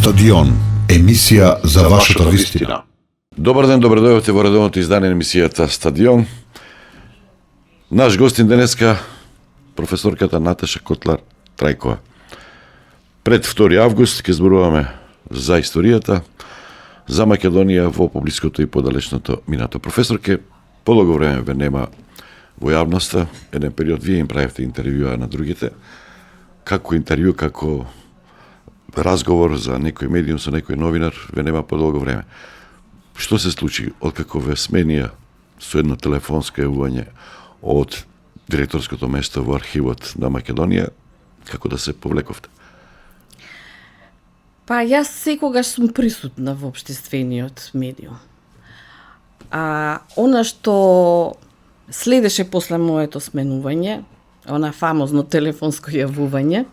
Стадион, емисија за вашата вистина. Добар ден, добро дојдовте во редовното издание на емисијата Стадион. Наш гостин денеска професорката Наташа Котлар-Трајкова. Пред 2 август ќе зборуваме за историјата, за Македонија во поблиското и подалечното минато. Професорке, подолго време ве нема во јавноста, еден период вие им правевте интервјуа на другите. Како интервју, како разговор за некој медиум со некој новинар, ве нема подолго време. Што се случи откако ве сменија со едно телефонско јавување од директорското место во архивот на Македонија, како да се повлековте? Па јас секогаш сум присутна во општествениот медиум. Она што следеше после моето сменување, она фамозно телефонско јавување.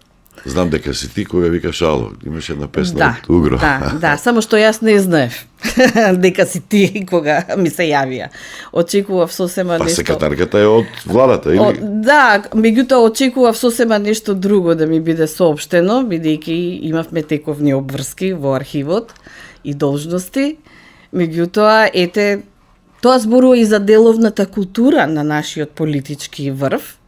Знам дека си ти кога викаш ало, имаш една песна од Угро. Да, само што јас не знаев дека си ти кога ми се јавија. Очекував сосема нешто. Па секретарката е од владата, или? Да, меѓутоа очекував сосема нешто друго да ми биде соопштено, бидејќи имавме тековни обврски во архивот и должности. Меѓутоа, ете, тоа зборува и за деловната култура на нашиот политички врв,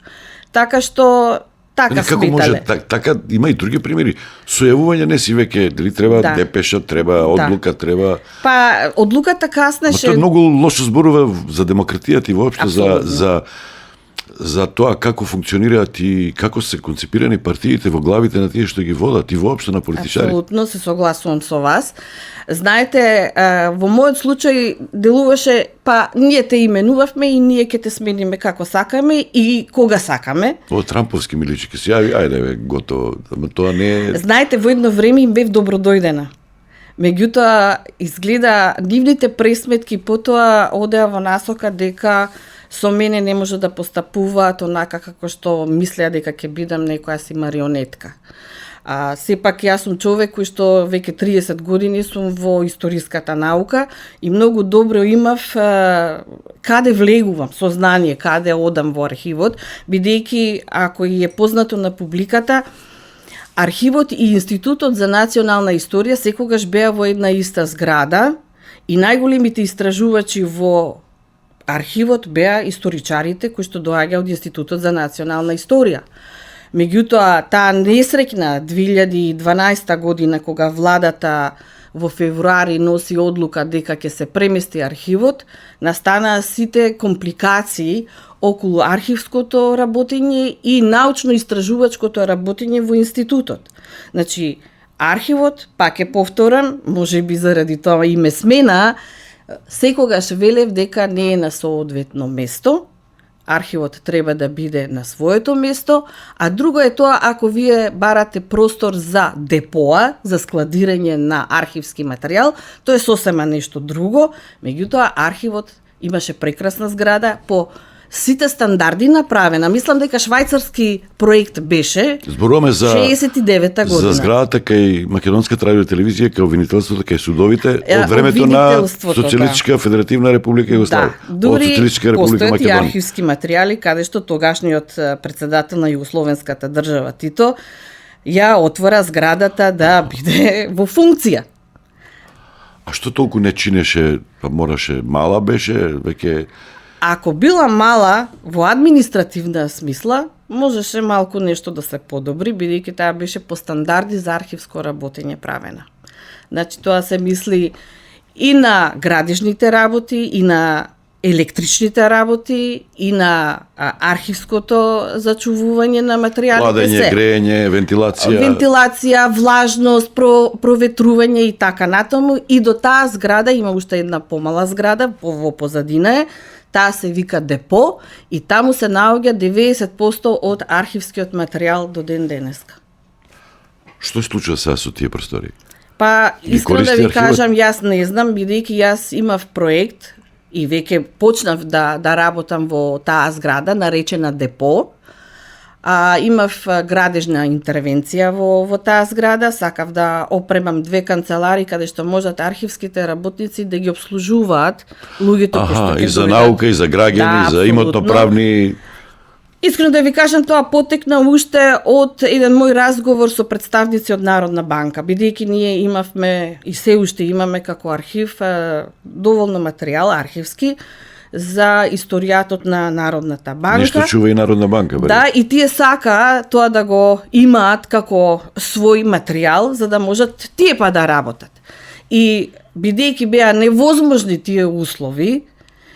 така што така како сметале. може така, има и други примери. Сојавување не си веќе, дали треба депеша, треба одлука, треба. Па одлуката каснеше. Тоа е многу лошо зборува за демократијата и воопшто за тоа како функционираат и како се концепирани партиите во главите на тие што ги водат и воопшто на политичари. Апсолутно се согласувам со вас. Знаете, во мојот случај делуваше, па ние те именувавме и ние ќе те смениме како сакаме и кога сакаме. О, Трамповски ми личи, ке се јави, ајде бе, готово. Ама тоа не е... Знаете, во едно време им бев добродојдена. Меѓутоа, изгледа, нивните пресметки потоа одеа во насока дека со мене не може да постапуваат онака како што мислеа дека ќе бидам некоја си марионетка. Сепак јас сум човек кој што веќе 30 години сум во историската наука и многу добро имав каде влегувам со знание, каде одам во архивот, бидејќи ако и е познато на публиката, архивот и Институтот за национална историја секогаш беа во една иста зграда и најголемите истражувачи во архивот беа историчарите кои што доаѓа од Институтот за национална историја. Меѓутоа, таа несреќна 2012 година, кога владата во февруари носи одлука дека ќе се премести архивот, настанаа сите компликации околу архивското работење и научно-истражувачкото работење во институтот. Значи, архивот, пак ќе повторам, можеби заради тоа име смена, секогаш велев дека не е на соодветно место. Архивот треба да биде на своето место, а друго е тоа ако вие барате простор за депоа, за складирање на архивски материјал, тоа е сосема нешто друго. Меѓутоа, архивот имаше прекрасна зграда по сите стандарди направена. Мислам дека швајцарски проект беше. Зборуваме за 69-та година. За зградата кај Македонската радиотелевизија, кај обвинителството, кај судовите од времето на Социјалистичка федеративна република Југославија. Дури постојат и Македонија. архивски материјали каде што тогашниот председател на Југословенската држава Тито ја отвора зградата да биде во функција. А што толку не чинеше, па мораше, мала беше, веќе... Ако била мала во административна смисла, можеше малку нешто да се подобри, бидејќи таа беше по стандарди за архивско работење правена. Значи, тоа се мисли и на градежните работи, и на електричните работи, и на архивското зачувување на материјалите. Ладење, греење, вентилација, влажност, проветрување и така натаму. И до таа зграда има уште една помала зграда, во позадина е, таа се вика депо и таму се наоѓа 90% од архивскиот материјал до ден денеска. Што се случува сега со тие простори? Па, искрено да ви кажам, јас не знам, бидејќи јас имав проект и веќе почнав да работам во таа зграда, наречена депо. Имав градежна интервенција во таа зграда, сакав да опремам 2 канцелари каде што можат архивските работници да ги обслужуваат луѓето кои што и за наука, и за граѓани, и за имотно-правни Искрено да ви кажам, тоа потекна уште од еден мој разговор со представници од Народна банка, бидејќи ние имавме и се уште имаме како архив доволно материјал архивски за историјатот на Народната банка. Нешто чува и Народна банка, бе. Да, и тие сака тоа да го имаат како свој материјал, за да можат тие па да работат. И бидејќи беа невозможни тие услови,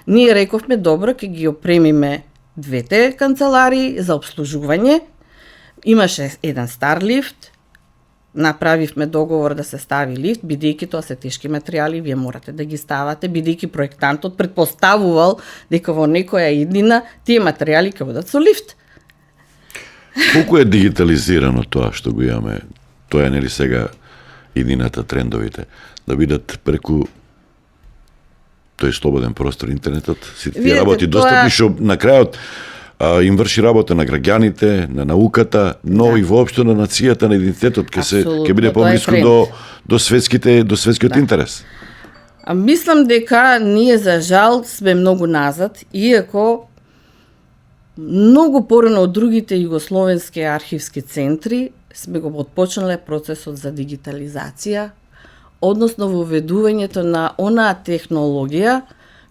ние рековме добро, ќе ги опремиме двете канцеларии за обслужување. Имаше еден стар лифт, направивме договор да се стави лифт, бидејќи тоа се тешки материјали, вие морате да ги ставате, бидејќи проектантот предпоставувал дека во некоја иднина тие материјали ќе бидат со лифт. Колку е дигитализирано тоа што го имаме? Тоа е нели сега иднината, трендовите, да бидат преку тој слободен простор интернетот, сите тие Видете, работи достапни, што на крајот им врши работа на граѓаните, на науката, но и воопшто на нацијата, на идентитетот, ќе биде поблиску до светскиот интерес. А мислам дека ние за жал сме многу назад, иако многу порано од другите југословенски архивски центри сме го отпочнале процесот за дигитализација, односно воведувањето на онаа технологија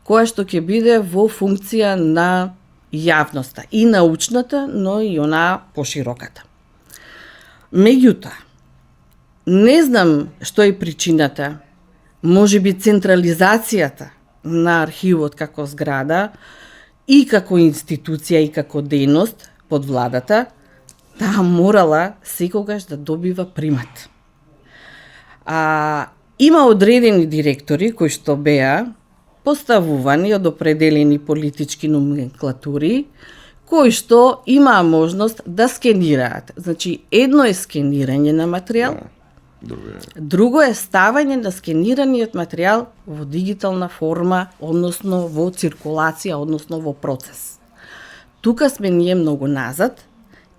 која што ќе биде во функција на јавноста, и научната, но и онаа пошироката. Меѓутоа, не знам што е причината, можеби централизацијата на архивот како зграда и како институција и како дејност под владата, таа морала секогаш да добива примат. Има одредени директори кои што беа поставувани од определени политички номенклатури, кои што имаа можност да скенираат. Значи, едно е скенирање на материјал, друго е ставање на скенираниот материјал во дигитална форма, односно во циркулација, односно во процес. Тука сме ние многу назад,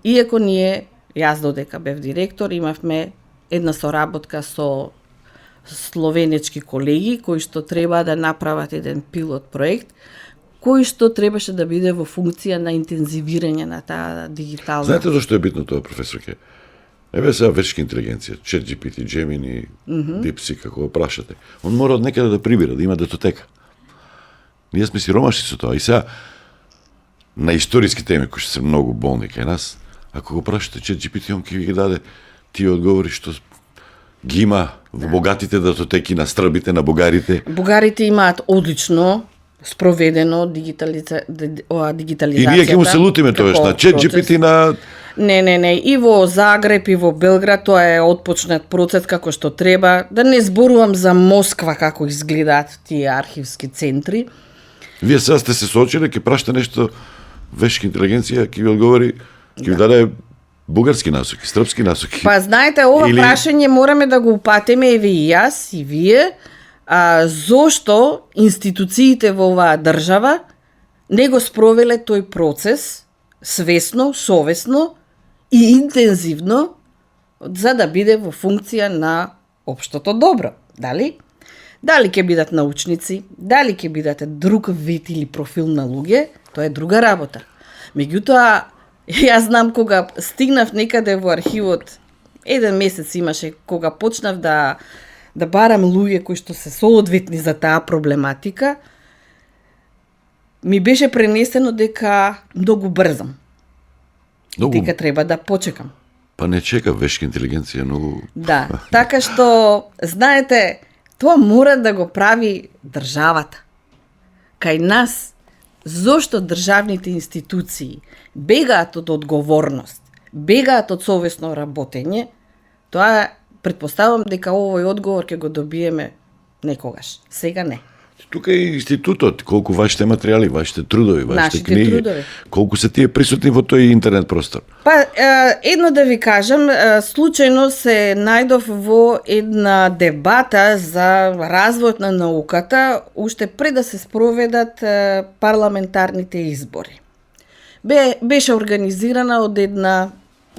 иако ние, јас додека бев директор, имавме една соработка со словенечки колеги кои што треба да направат еден пилот проект кој што требаше да биде во функција на интензивирање на таа дигитална. Знаете зашто е битно тоа, професорке? Еве сега вешка интелигенција, ChatGPT, Gemini, DeepSeek, како го прашате. Он мора од некаде да прибира, да има датотека. Ние сме сиромашни со тоа. И сега, на историски теми, кои што се многу болни кај нас, ако го прашате ChatGPT, он ќе ви ги даде тие одговори што ги има во богатите датотеки на стрбите, на бугарите. Бугарите имаат одлично спроведено дигитализацијата. И ние ќе му се лутиме тоа на ChatGPT на... Не, и во Загреб и во Белград тоа е отпочнат процес како што треба. Да не зборувам за Москва како изгледаат тие архивски центри. Вие сега сте се соочиле, ќе прашате нешто вешка интелигенција, ќе ви одговори, ќе ви даде бугарски насоки, српски насоки. Па знаете, ова прашање мораме да го упатиме и јас и вие, зошто институциите во оваа држава не го спровеле тој процес свесно, совесно и интензивно за да биде во функција на општото добро, дали? Дали ќе бидат научници, дали ќе бидат друг вид или профил на луѓе, тоа е друга работа. Меѓутоа, јас знам кога стигнав некаде во архивот, еден месец имаше кога почнав да барам луѓе кои што се соодветни за таа проблематика, ми беше пренесено дека многу брзам. Дека треба да почекам. Па не чека вешка интелигенција многу. Да, така што, знаете, тоа мора да го прави државата. Кај нас, зошто државните институции бегаат од одговорност, бегаат од совесно работење, тоа предпоставам дека овој одговор ќе го добиеме некогаш. Сега не. Тука е институтот, колку вашите материјали, вашите трудови, вашите книги, трудови. Колку се тие присутни во тој интернет простор. Па, едно да ви кажам, случајно се најдов во една дебата за развојот на науката, уште пред да се спроведат парламентарните избори. Беше организирана од една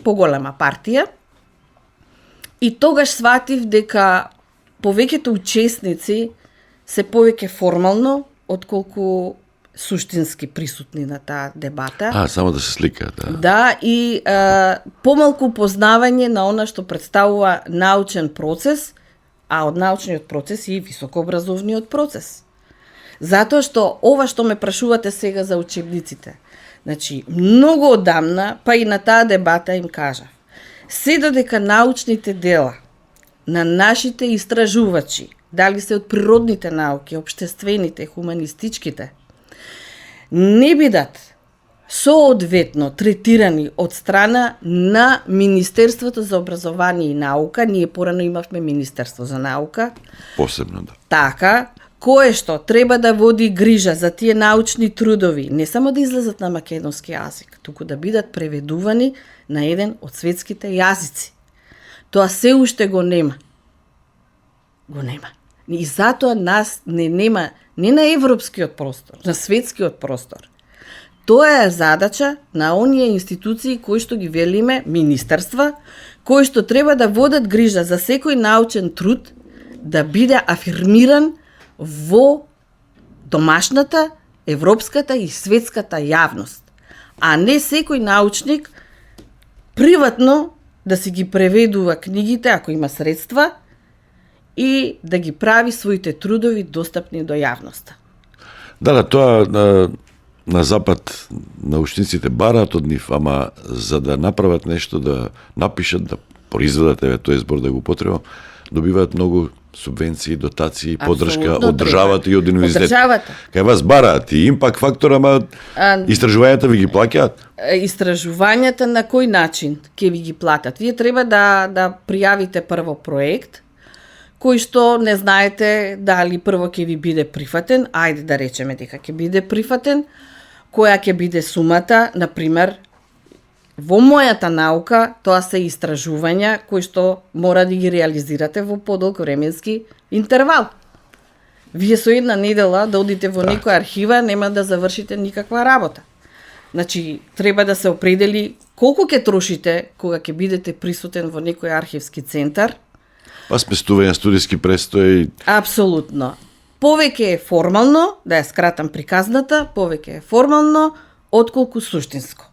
поголема партија и тогаш сватив дека повеќето учесници се повеќе формално, отколку суштински присутни на таа дебата. Само да се сликаат. Да, и помалку познавање на она што представува научен процес, а од научниот процес и високообразовниот процес. Затоа што ова што ме прашувате сега за учебниците, значи, многу одамна, па и на таа дебата им кажав, се додека научните дела на нашите истражувачи, дали се од природните науки, општествените, хуманистичките, не бидат соодветно третирани од страна на Министерството за образование и наука, ние порано имавме Министерство за наука, Посебно, да. така, кое што треба да води грижа за тие научни трудови, не само да излезат на македонски јазик, туку да бидат преведувани на еден од светските јазици. Тоа се уште го нема. Го нема. И затоа нас не нема не на европскиот простор, на светскиот простор. Тоа е задача на оние институции кои што ги велиме министерства, кои што треба да водат грижа за секој научен труд да биде афирмиран во домашната, европската и светската јавност, а не секој научник приватно да си ги преведува книгите, ако има средства, и да ги прави своите трудови достапни до јавноста. Да, тоа на запад научниците бараат од нив, ама за да направат нешто, да напишат, да произведат, тој збор да го потребам, добиваат многу субвенции, дотации, поддршка од државата и од универзитетот. Кај вас бараат и импакт фактор, ама истражувањата ви ги плаќаат? Истражувањата на кој начин ќе ви ги платат? Вие треба да пријавите прво проект, кој што не знаете дали прво ќе ви биде прифатен, ајде да речеме дека ќе биде прифатен, која ќе биде сумата, например, во мојата наука, тоа се истражувања кои што мора да ги реализирате во подолг временски интервал. Вие со една недела да одите во некоја архива, нема да завршите никаква работа. Значи, треба да се определи колку ќе трошите кога ќе бидете присутен во некој архивски центар. Па сместување студиски престои. Апсолутно. Повеќе е формално, да ја скратам приказната, повеќе е формално, отколку суштинско.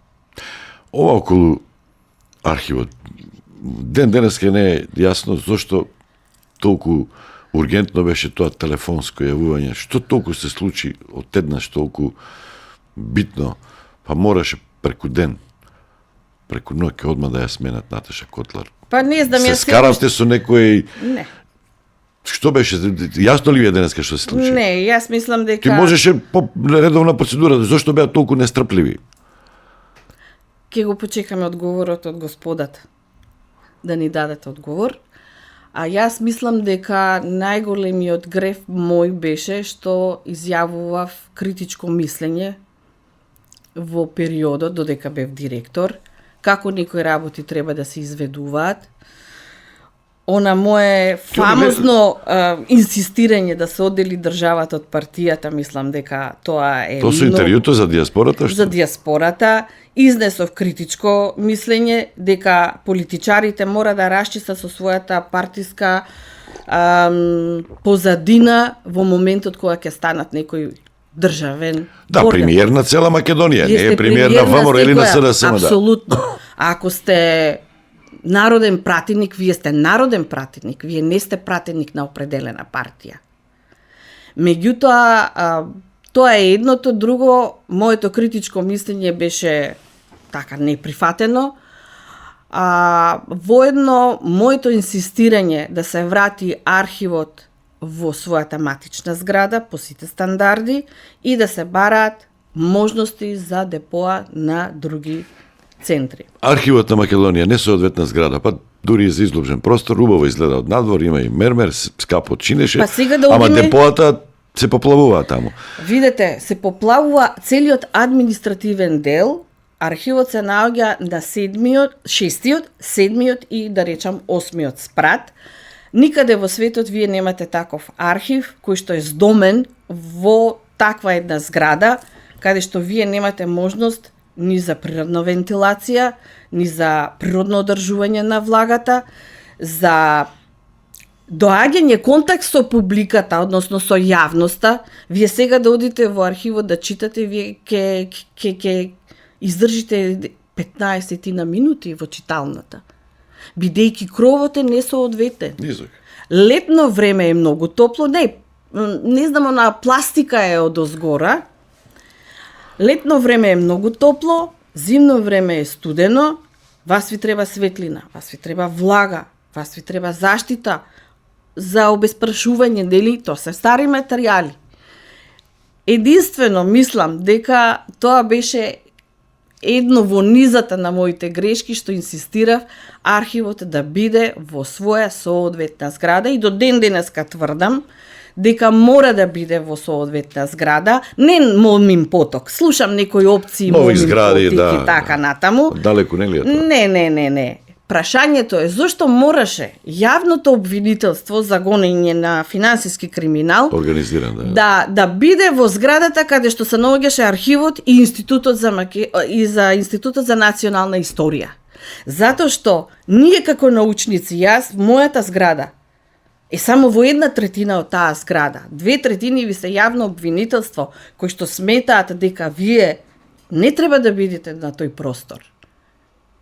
Ова околу архивот, денеска не е јасно зошто толку ургентно беше тоа телефонско јавување. Што толку се случи одеднаш толку битно, па мораше преку ден, преку ноќ одма да ја сменат Наташа Котлар. Па не знам, се скаравте со некој. Не. Што беше? Јасно ли ви е денеска што се случи? Не, јас мислам дека Ти можеше по редовна процедура, зошто беа толку нестрпливи? Ке го почекаме одговорот од господата да ни дадете одговор. А јас мислам дека најголемиот греф мој беше што изјавував критичко мислење во периодот додека бев директор, како некои работи треба да се изведуваат. Она мое фамозно инсистирање да се оддели државата од партијата, мислам дека тоа е Тоа со интервјуто за диаспората? За диаспората изнесов критичко мислење дека политичарите мора да расчистат со својата партиска позадина во моментот кога ќе станат некој државен Да, орган. премиер на цела Македонија, не е премиер на ВМРО или на СДСМ. Апсолутно. А ако сте народен пратеник, вие сте народен пратеник, вие не сте пратеник на определена партија. Меѓутоа, тоа е едното, друго, моето критичко мислење беше така неприфатено. Воедно, моето инсистирање да се врати архивот во својата матична зграда по сите стандарди и да се бараат можности за депоа на други центри. Архивот на Македонија не соодветна зграда, па дури и за изложен простор, убаво изгледа од надвор, има и мермер, скапо чинеше, Па сега да ама одиме... депоата се поплавува таму. Видете, се поплавува целиот административен дел, архивот се наоѓа на 6-тиот, 7-тиот и да речам 8-тиот спрат. Никаде во светот вие немате таков архив кој што е здомен во таква една зграда, каде што вие немате можност ни за природна вентилација, ни за природно одржување на влагата, за доаѓање контакт со публиката, односно со јавноста, вие сега да одите во архивот да читате, вие ќе издржите 15 на минути во читалната. Бидејќи кровот е несоодветен. Низок. Летно време е многу топло, не знам, она пластика е од озгора. Летно време е многу топло, зимно време е студено, вас ви треба светлина, вас ви треба влага, вас ви треба заштита за обезпрашување, дели, тоа се стари материјали. Единствено мислам дека тоа беше едно во низата на моите грешки што инсистирав архивот да биде во своја соодветна зграда и до ден денеска тврдам дека мора да биде во соодветна зграда, не момим поток. Слушам некои опции, нови момим згради, потик и така натаму. Далеку не ли е тоа? Не. Прашањето е зошто мораше јавното обвинителство за гонење на финансиски криминал Организиран, да биде во зградата каде што се наоѓаше архивот и Институтот за Институтот за национална историја. Затоа што ние како научници, јас, мојата зграда е само во 1/3 од таа зграда. 2/3 ви се јавно обвинителство кои што сметаат дека вие не треба да бидете на тој простор.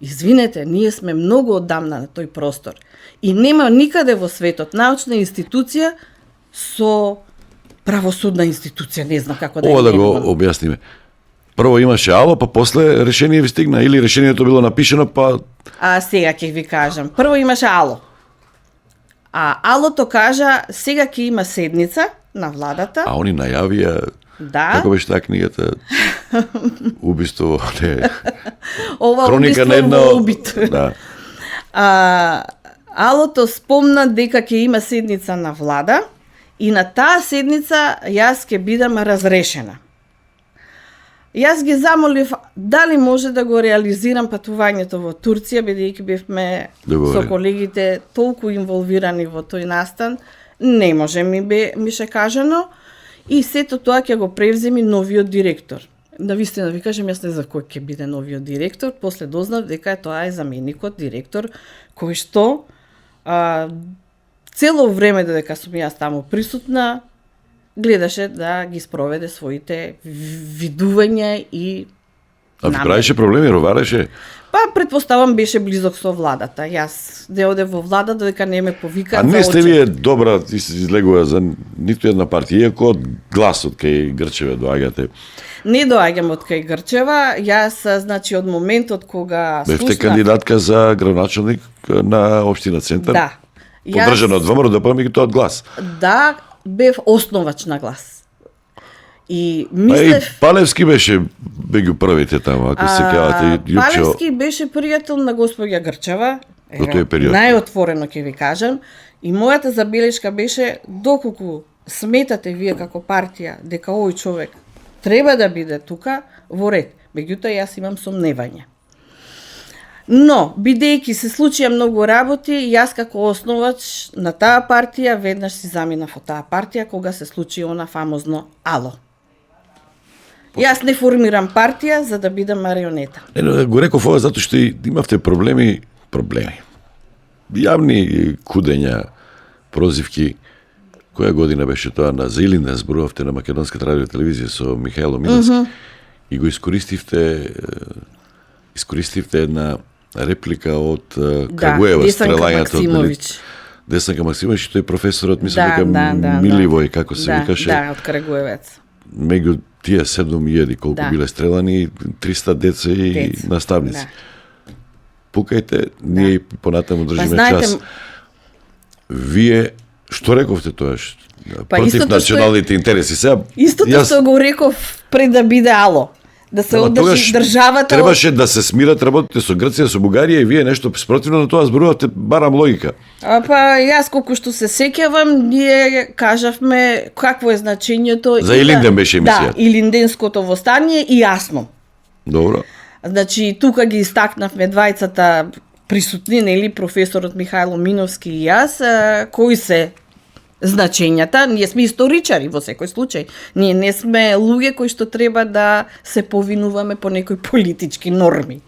Извинете, ние сме многу одамна на тој простор. И нема никаде во светот научна институција со правосудна институција, не знам како да Ова ја да го именувам. објасниме. Прво имаше ало, па после решение ви стигна, или решението било напишено, па А сега ќе ви кажам. Прво имаше ало. А алото кажа сега ќе има седница на владата. а они најавија, Да. како беше таа книгата, убиство, не, Ова хроника убиство на едно, во убит. да, Алото спомна дека ќе има седница на влада и на таа седница јас ќе бидам разрешена. Јас ги замолив дали може да го реализирам патувањето во Турција, бидејќи бевме Договорен. со колегите толку инволвирани во тој настан, не може ми ше кажано, и сето тоа ќе го превземи новиот директор. На вистина ви кажам, јас не знам кој ќе биде новиот директор, после дознав дека тоа е заменикот директор, кој што цело време додека сум јас таму присутна, гледаше да ги спроведе своите видувања и а ви намери. правеше проблеми, ровареше? Па, предпоставам, беше близок со владата. Јас не оде во влада додека не ме повикаат А за не сте очи. вие добра, излегува за ниту една партија, иако од гласот кај Грчеве доаѓате. Не доаѓам од кај Грчева, јас, значи, од моментот кога Бевте слушнав... кандидатка за градоначалник на општина Центар. Да. Поддржана од ВМРО, да тоа од глас. Да, бев основач на глас. И А и мислев... Палевски беше меѓу првите таму, ако се кавате Јупчо. Палевски беше пријател на госпоѓа Грчева. Во тој период. Најотворено ќе ви кажам. И мојата забелешка беше, доколку сметате вие како партија дека овој човек треба да биде тука, во ред. Меѓутоа, јас имам сомневање. Но, бидејќи се случија многу работи, јас како основач на таа партија веднаш си заминав од таа партија кога се случи она фамозно ало. Јас не формирам партија за да бидам марионета. Го реков ова затоа што имавте проблеми. Јавни кудења, прозивки. Која година беше тоа? На Заилинден зборувавте на Македонската радио и телевизија со Михајло Миновски и го искористивте една реплика од Крагуева, Десанка стрелањето од Максимович. Десанка Максимович, тој професорот, мислам Да, дека Миливој, како се викаше. Да, од Крагуевец. Меѓу тие 7.000 колку Да. биле стрелани, 300 деца и наставници. Да. Пукајте, ние и понатаму држиме знаете, час. Вие што рековте тоа? Па Против истото што е- националните интереси. Сега Истото што го реков пред да биде ало. Да се Ама тогаш одржи државата. требаше да се смират работите со Грција, со Бугарија и вие нешто спротивно на тоа зборувате, барам логика. Па јас колку што се сеќавам, ние кажавме какво е значењето За и Илинден беше емисијата. Да, Илинденското востание и јасно. Добро. Значи, тука ги истакнавме двајцата присутни, нели, професорот Михајло Миновски и јас, кои се значењата. Ние сме историчари во секој случај. Ние не сме луѓе кои што треба да се повинуваме по некои политички норми.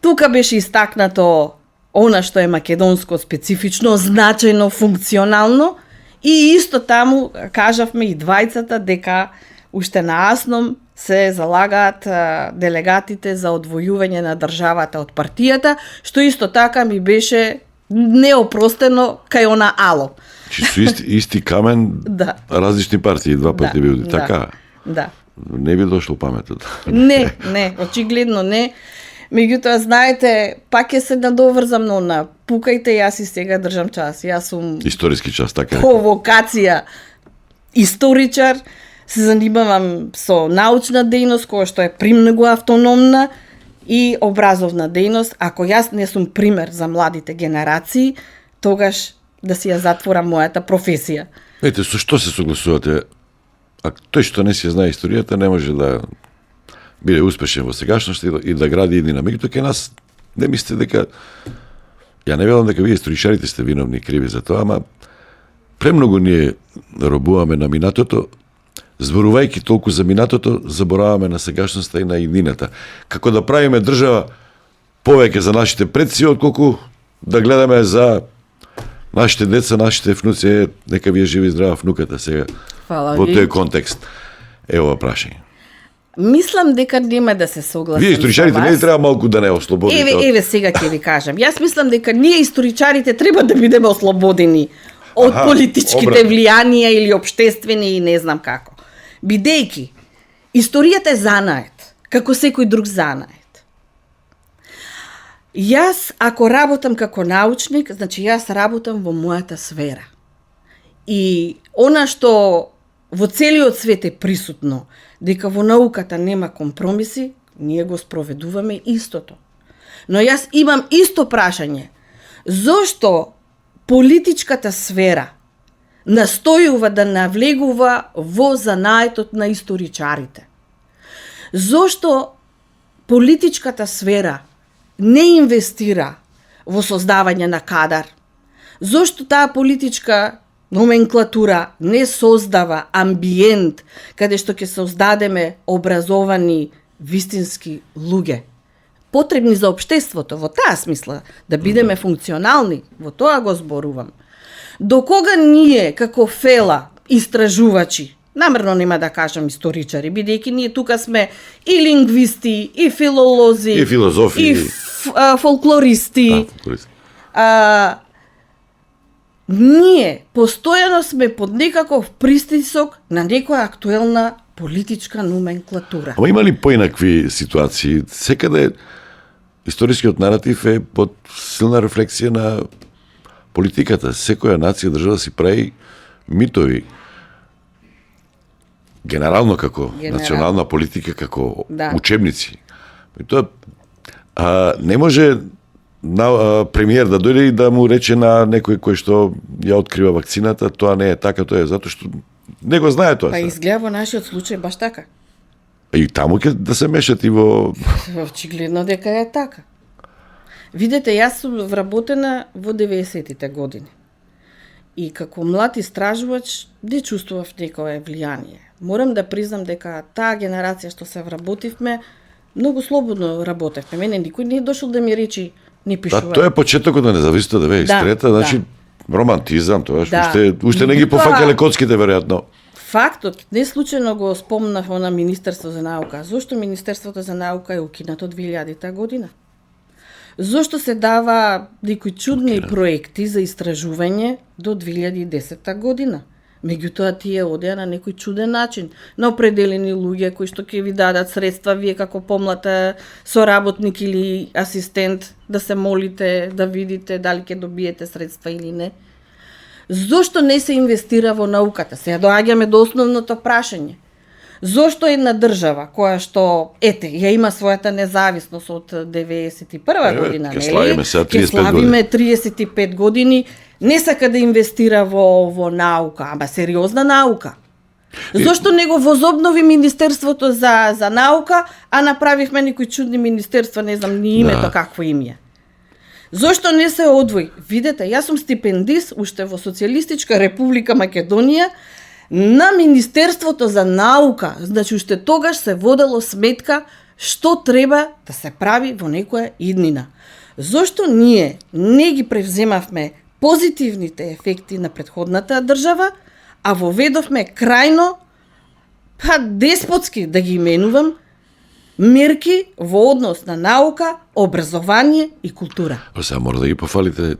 Тука беше истакнато она што е македонско специфично, значајно, функционално, и исто таму кажавме и двајцата дека уште наасном се залагаат делегатите за одвојување на државата од партијата, што исто така ми беше неопростено кај она ало. Чи со исти камен, Да. различни партии, два пати бил. Да. Така, Да. не би дошло паметот. Не, очигледно не. Меѓутоа, знаете, пак ќе се надоврзам на пукајте, јас и сега држам час. Јас сум Историски час, така е. по вокација историчар, се занимавам со научна дејност, која што е премногу автономна, и образовна дејност. Ако јас не сум пример за младите генерации, тогаш да си ја затворам мојата професија. Ете, со што се согласувате? А тој што не си знае историјата не може да биде успешен во сегашноста и да гради и динамик. Тој нас не мислите дека ја не велам дека вие историчарите сте виновни и криви за тоа, ама премногу ние робуваме на минатото, зборувајќи толку за минатото, забораваме на сегашноста и на иднината. Како да правиме држава повеќе за нашите предци, отколку да гледаме за нашите деца, нашите внуци, нека вие живи и здрава внуката сега. Фала Во ви. тој контекст. Ево прашање. Мислам дека нема да се согласам. Вие историчарите со не вас. треба малку да не ослободите. Еве сега ќе ви кажам. Јас мислам дека ние историчарите треба да бидеме ослободени од политичките обратно. влијанија или обштествени и не знам како. Бидејќи историјата е занает, како секој друг занает. Јас ако работам како научник, значи јас работам во мојата сфера. И она што во целиот свет е присутно, дека во науката нема компромиси, ние го спроведуваме истото. Но јас имам исто прашање. Зошто политичката сфера настојува да навлегува во занаетот на историчарите? Зошто политичката сфера не инвестира во создавање на кадар? Зошто таа политичка номенклатура не создава амбиент каде што ќе создадеме образовани вистински луѓе, потребни за општеството, во таа смисла, да бидеме функционални, во тоа го зборувам. До кога ние, како фела, истражувачи, намерно нема да кажам историчари, бидејќи ние тука сме и лингвисти, и филолози, И филозофи. и фолклористи, ние постојано сме под некаков пристисок на некоја актуелна политичка номенклатура. Ама има ли поинакви ситуации? Секаде историскиот наратив е под силна рефлексија на политиката. Секоја нација држава си прави митови. Генерално како национална политика, како учебници. И тоа не може премиер да дојде и да му рече на некој кој што ја открива вакцината, тоа не е така, тоа е затоа што не го знае тоа. Па изгледа во нашиот случај баш така. И таму ќе да се мешат и во... Очигледно дека е така. Видете, јас сум вработена во 90-тите години. И како млад истражувач не чувствував некое влијание. Морам да признам дека таа генерација што се вработивме, многу слободно работевме. Мене никој не е дошол да ми речи не пишувај. Тоа е почетокот на независната 93-та, значи романтизам, тоа уште не ги пофакале коцките веројатно. Фактот, не случајно го спомнав на Министерство за наука. Зошто Министерството за наука е укинато 2000-та година? Зошто се дава некои чудни проекти за истражување до 2010 година? Меѓутоа тие одеа на некој чуден начин, на определени луѓе кои што ќе ви дадат средства, вие како помлад соработник или асистент да се молите, да видите дали ќе добиете средства или не. Зошто не се инвестира во науката? Сега доаѓаме до основното прашање. Зошто една држава која што, ја има својата независност од 91 година, ќе славиме сега 35 ќе славиме 35 години, не сака да инвестира во наука, ама сериозна наука. Зошто не го возобнови Министерството за наука, а направивме некои чудни министерства, не знам ни името какво им е. Зошто не се одвои? Видете, јас сум стипендист уште во Социјалистичка република Македонија на Министерството за наука. Значи уште тогаш се водело сметка што треба да се прави во некоја иднина. Зошто ние не ги превземавме позитивните ефекти на претходната држава, а воведовме крајно, деспотски да ги именувам, мерки во однос на наука, образование и култура. Сега мора да ги пофалите,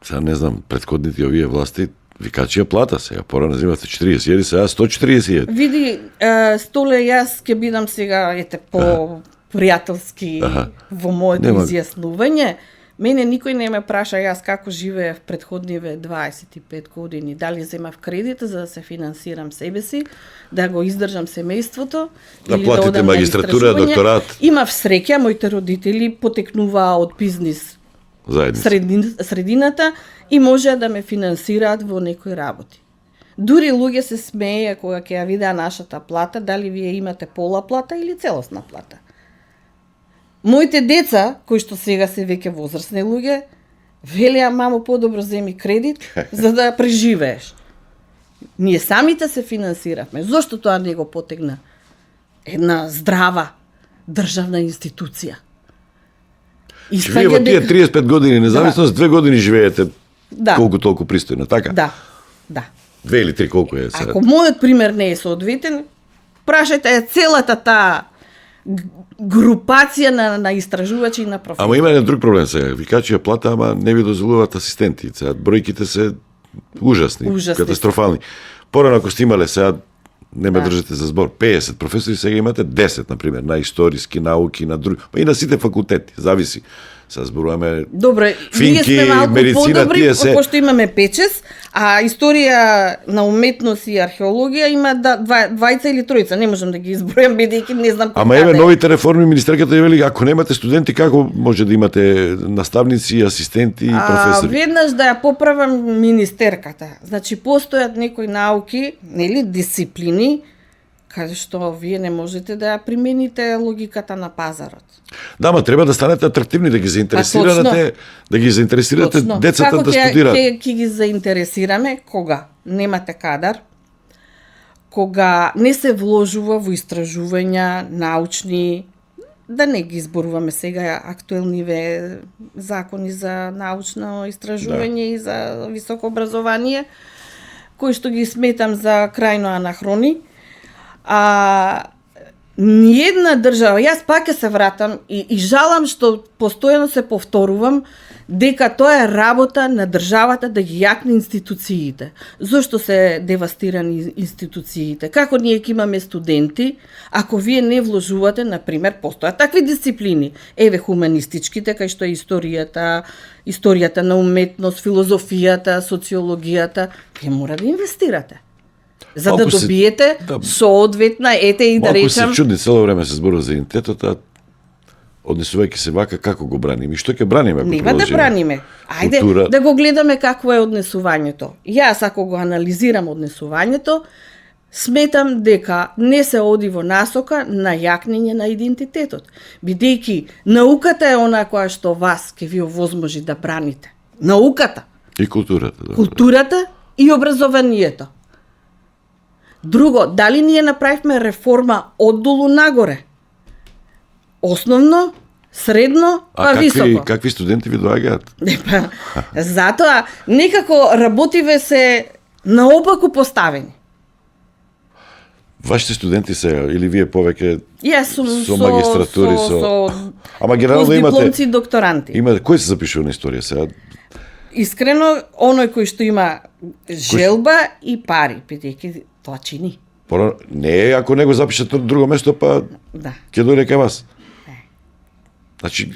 сега не знам, предходните овие власти, викачија плата сега, порано взимате 40.000, сега 140.000. Види, Столе, јас ќе бидам сега, по пријателски во моето изјаснување. Мене никој не ме праша јас како живеев предходниве 25 години, дали земав кредит за да се финансирам себе си, да го издржам семејството, да или платите одам на магистратура, истражување. докторат. Имав среќа, моите родители потекнуваа од бизнис средината и можеа да ме финансираат во некои работи. Дури луѓе се смееја кога ќе ја видеа нашата плата, дали вие имате пола плата или целосна плата. Моите деца, кои што сега се веќе возрастни луѓе, велеа, мамо, подобро земи кредит за да преживееш. Ние самите се финансиравме. Зошто тоа не го потегна една здрава државна институција? Вие во тие 35 години независност, 2 години живеете колку толку пристојно, така? Да. 2 или 3 колку е сега? Ако мојот пример не е соодветен, прашајте целата таа групација на истражувачи и на професори. Ама има еден друг проблем сега. Викачија плата, ама не ви дозволуваат асистенти. Сега бројките се ужасни, катастрофални. Порано ако сте имале сега, не ме држите за збор, 50 професори, сега имате 10, например, на историски науки, на други, и на сите факултети, зависи. Сега зборуваме добре, финки, ние сме малку медицина, подобри, тие се... пошто имаме печес, а историја на уметност и археологија има двајца или тројца, не можам да ги избројам, бидејќи не знам Ама еве новите реформи, министерката ја вели, ако немате студенти, како може да имате наставници, асистенти и професори? Веднаш да ја поправам министерката. Значи, постојат некои науки, нели, дисциплини, каде што вие не можете да ја примените логиката на пазарот. Да, ма треба да станете атрактивни, да ги заинтересирате, децата Како да студираат. Како ќе ги заинтересираме? Кога немате кадар, кога не се вложува во истражувања научни, да не ги изборуваме сега актуелниве закони за научно истражување и за високо образование, кои што ги сметам за крајно анахрони. Ниедна држава, јас пак ќе се вратам и жалам што постојано се повторувам дека тоа е работа на државата да ги јакне институциите. Зошто се девастирани институциите? Како ние ќе имаме студенти, ако вие не вложувате, например, постојат такви дисциплини, еве хуманистичките, кај што е историјата на уметност, филозофијата, социологијата, вие мора да инвестирате. За да добиете соодветна, ете и да речам... Малку се чудни, цело време се зборува за идентитетот, а однесувајќи се вака, како го браниме? И што ќе браниме? Нема да браниме. Ајде култура... да го гледаме какво е однесувањето. Јас, ако го анализирам однесувањето, сметам дека не се оди во насока на јакнење на идентитетот. Бидејќи науката е она која што вас ќе ви овозможи да браните. Науката. И културата. Да. Културата и образованието. Друго, дали ние направивме реформа оддолу нагоре? Основно, средно, високо. Какви студенти ви доаѓаат? Затоа, некако работиве се наопаку поставени. Вашите студенти се, или вие повеќе Јас сум со магистратури, Ама генерално имате... постдипломци и докторанти. Кој се запишува на историја сега? Искрено, оној кој што има желба и пари, бидејќи тоа чини. Не, ако не го запишете на друго место, па ќе дојде кај вас. Значи,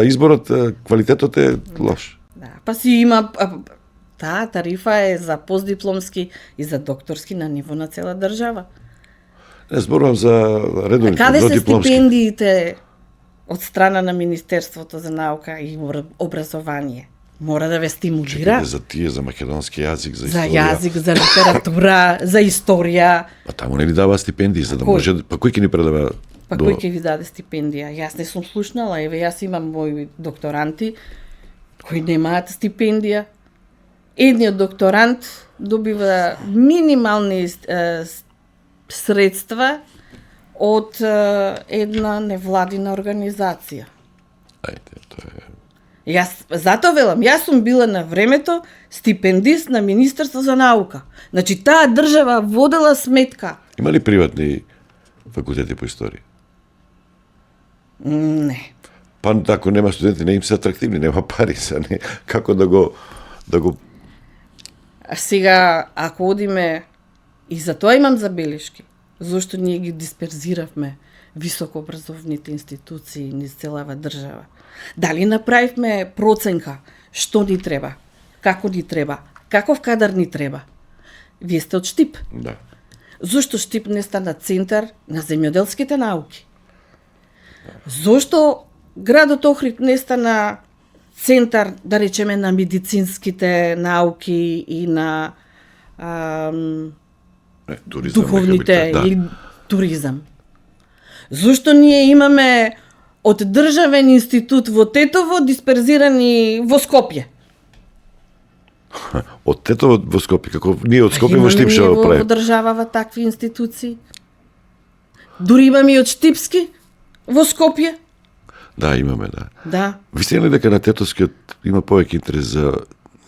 изборот, квалитетот е лош. Да, па си има... Таа тарифа е за постдипломски и за докторски на ниво на цела држава. Не, зборувам за редовни, каде се додипломски. стипендиите од страна на Министерството за наука и образование? Мора да ве стимулира. Чекайте, за тие, за македонски јазик, за историја. За јазик, за литература, за историја. Па таму не ли дава стипендии, за да може... Па кој ќе ни предава? Па кој ќе ви даде стипендија? Јас не сум слушнала, еве јас имам мои докторанти кои немаат стипендија. Едниот докторант добива минимални средства од една невладина организација. Ајде, тоа е... Јас затоа велам, јас сум била на времето стипендист на Министерство за наука. Значи таа држава водела сметка. Има ли приватни факултети по историја? Не. Па ако нема студенти, не им се атрактивни, нема пари се, не. Како да го А сега, ако одиме, и за тоа имам забелешки, зашто ние ги дисперзиравме високообразовните институции низ целава држава. Дали направивме проценка што ни треба, како ни треба, каков кадар ни треба? Вие сте од Штип. Да. Зошто Штип не стана центар на земјоделските науки? Зошто градот Охрид не стана центар, да речеме, на медицинските науки и на Туризам, духовните рехабилитација, или туризам? Зошто ние имаме од државен институт во Тетово дисперзирани во Скопје? Од Тетово во Скопје, како ние од Скопје во Имаме Штип ние што го во правиме. државава такви институции. Дури имаме и од Штипски во Скопје. Да, имаме, да. Да. Вистина ли дека на тетовскиот има повеќе интерес за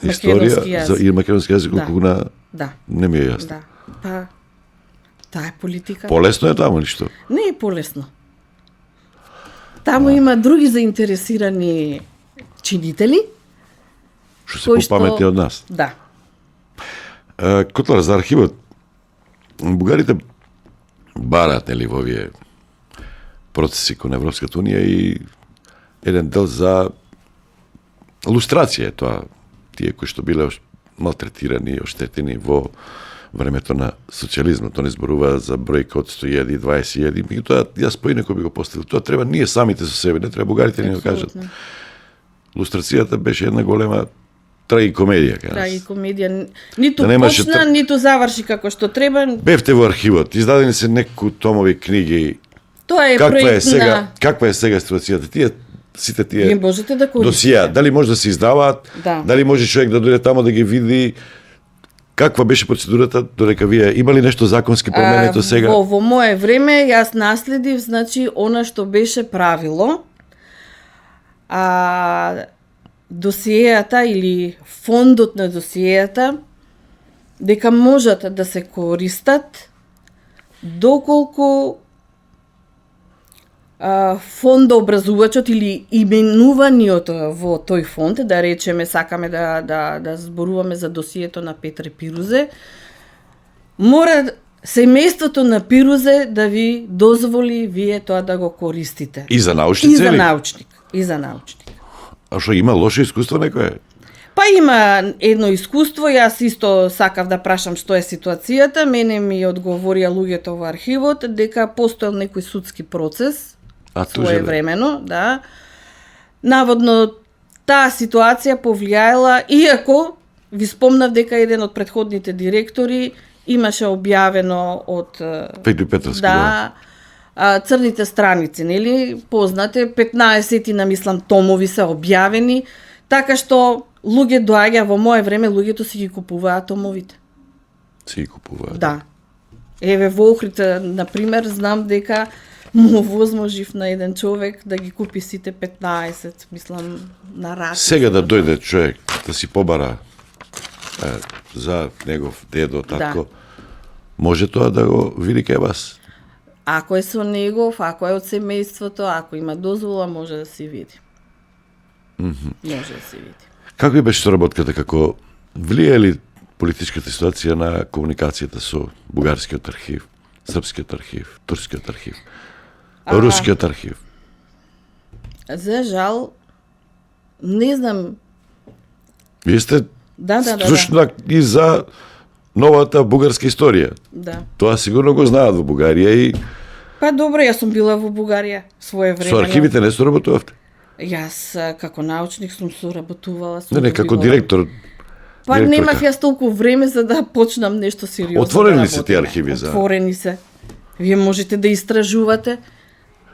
Македонски историја јазик. за и македонски јазик Да. колку на Да. не ми е јасно. Да. Па таа е политика. Полесно е таму ништо. Не е полесно. Таму има други заинтересирани чинители, Што се кои што попаметни од нас. Да. Котлар, за архивот, бугарите бараат, нели, во овие процеси кон Европската Унија и еден дел за лустрација е тоа, тие кои што биле малтретирани и оштетени во времето на социјализмот. Тоа не зборува за бројка од 100.000 и 20.000, меѓутоа јас поинаку би го поставил. Тоа треба ние самите со себе, не треба бугарите ни го кажат. Апсолутно. Лустрацијата беше една голема трагикомедија, кажа. Трагикомедија. Ниту Да немаше почна, ниту заврши како што треба. Бевте во архивот, издадени се неколку томови книги. Тоа е Каква е проект сега, на... каква е сега ситуацијата? Сите Вие тие можете да користите. досија, дали може да се издаваат, Да. дали може човек да дојде тамо да ги види, каква беше процедурата, додека вие имали нешто законски променето сега? Во мое време јас наследив, значи, она што беше правило, досиејата или фондот на досиејата, дека можат да се користат доколку фондообразувачот или именуваниот во тој фонд, да речеме, сакаме да зборуваме за досието на Петре Пирузе, мора семејството на Пирузе да ви дозволи вие тоа да го користите. И за научни И за цели? научник. И за научник. А што има лошо искуство некое? Па има едно искуство, јас исто сакав да прашам што е ситуацијата, мене ми одговорија луѓето во архивот дека постоел некој судски процес, А тужеле? своевремено, да. Наводно таа ситуација повлијаела, иако ви спомнав дека еден од претходните директори имаше објавено од Петри Петровски, да, црните страници, нели? Познате, 15 на мислам томови се објавени, така што луѓе доаѓа во мое време, луѓето си ги купуваат томовите. Си ги купуваат. Да. Еве во Охрид, на пример, знам дека му возможив на еден човек да ги купи сите 15, мислам, на рат. Сега да дојде човек да си побара за негов дедо, татко, може тоа да го види кај вас? Ако е со негов, ако е од семејството, ако има дозвола, може да се види. Може да се види. Како беше соработката, како влие ли политичката ситуација на комуникацијата со бугарскиот архив, српскиот архив, турскиот архив, рускиот архив? За жал, не знам. Вие сте Да. слушна и за новата бугарска историја. Да. Тоа сигурно го знаат во Бугарија и Па добро, јас сум била во Бугарија своевремено. со архивите не соработувавте? Јас како научник сум соработувала со Не, како Бигова. директор. Па директорка. немав јас толку време за да почнам нешто сериозно. Отворени да ли се тие работиме. архиви за- Отворени се. Вие можете да истражувате.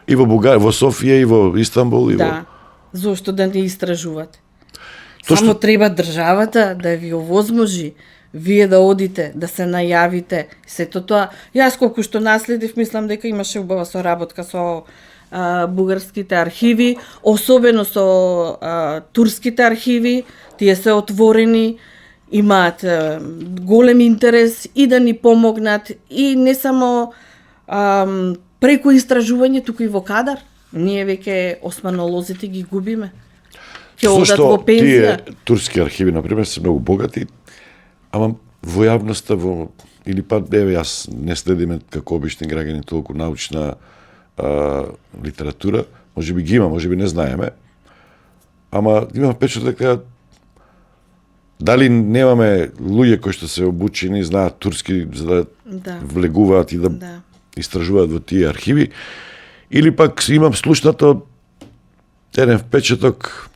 И во Бугарија, во Софија, и во Истанбул, и Да. во... Зошто да не истражувате? Тоа Само што- треба државата да ви овозможи вие да одите, да се најавите. Сето тоа, јас колку што наследив, мислам дека имаше убава соработка со бугарските архиви, особено со турските архиви, тие се отворени, имаат голем интерес и да ни помогнат, и не само преку истражување, туку и во кадар. Ние веќе османолозите ги губиме. Ќе одат во пензија. Тие турски архиви, например, се многу богати, ама во јавноста, или па, јас не следиме како обични граѓани толку научна литература, може би ги има, може би не знаеме, ама имам впечаток дека дали немаме луѓе кои што се обучени, знаат турски, за да влегуваат и да истражуваат во тие архиви, или пак имам слушнато еден впечаток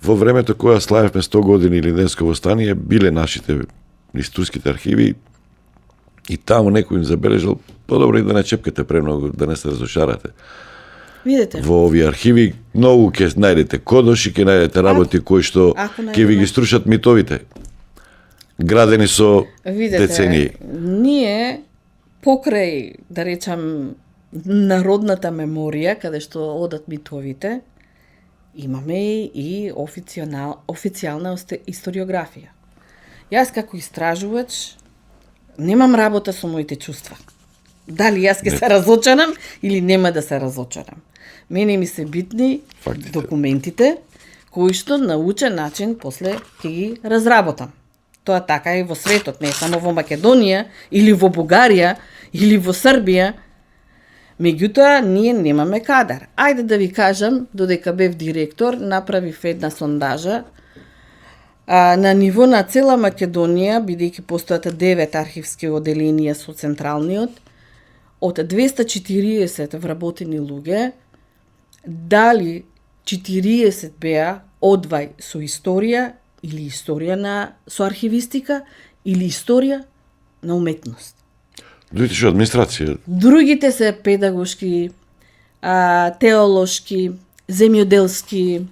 во времето кога славевме 100 години или Денско востание, биле нашите низ турските архиви и таму некој им забележал, подобро и да не чепкате премногу, да не се разошарате. Видете. Во овие архиви многу ќе најдете кодоши, ќе најдете работи кои што ќе ви ги струшат митовите. Градени со децении. Ние покрај, да речам, народната меморија, каде што одат митовите, имаме и официјална историографија. Јас како истражувач немам работа со моите чувства. Дали јас ќе се разочарам или нема да се разочарам. Мене ми се битни документите кои што на учен начин после ќе ги разработам. Тоа така и во светот, не само во Македонија или во Бугарија или во Србија. Меѓутоа, ние немаме кадар. Ајде да ви кажам, додека бев директор, направив една сондажа на ниво на цела Македонија, бидејќи постојат 9 архивски оделенија со централниот, од 240 вработени луѓе, дали 40 беа одвај со историја или историја со архивистика или историја на уметност. Другите што администрација? Другите се педагошки, теолошки, земјоделски.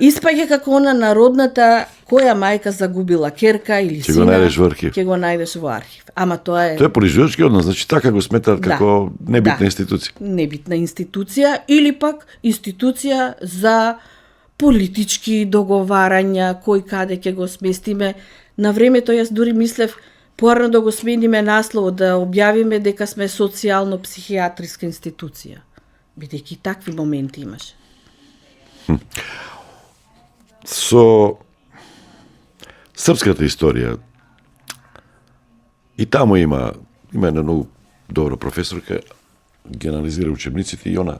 Испаѓа како она народната која мајка загубила керка или сина. Ќе го најдеш во архив. Ќе го најдеш во архив. Ама тоа е... Тоа е политички однос, значи така го сметаат како небитна институција. Небитна институција или пак институција за политички договарања, кој каде ќе го сместиме. На времето јас дури мислев порано да го смениме насловот, да објавиме дека сме социјално-психијатриска институција. Бидејќи такви моменти имаше. Со српската историја и таму има една многу добра професорка, ги анализира учебниците и она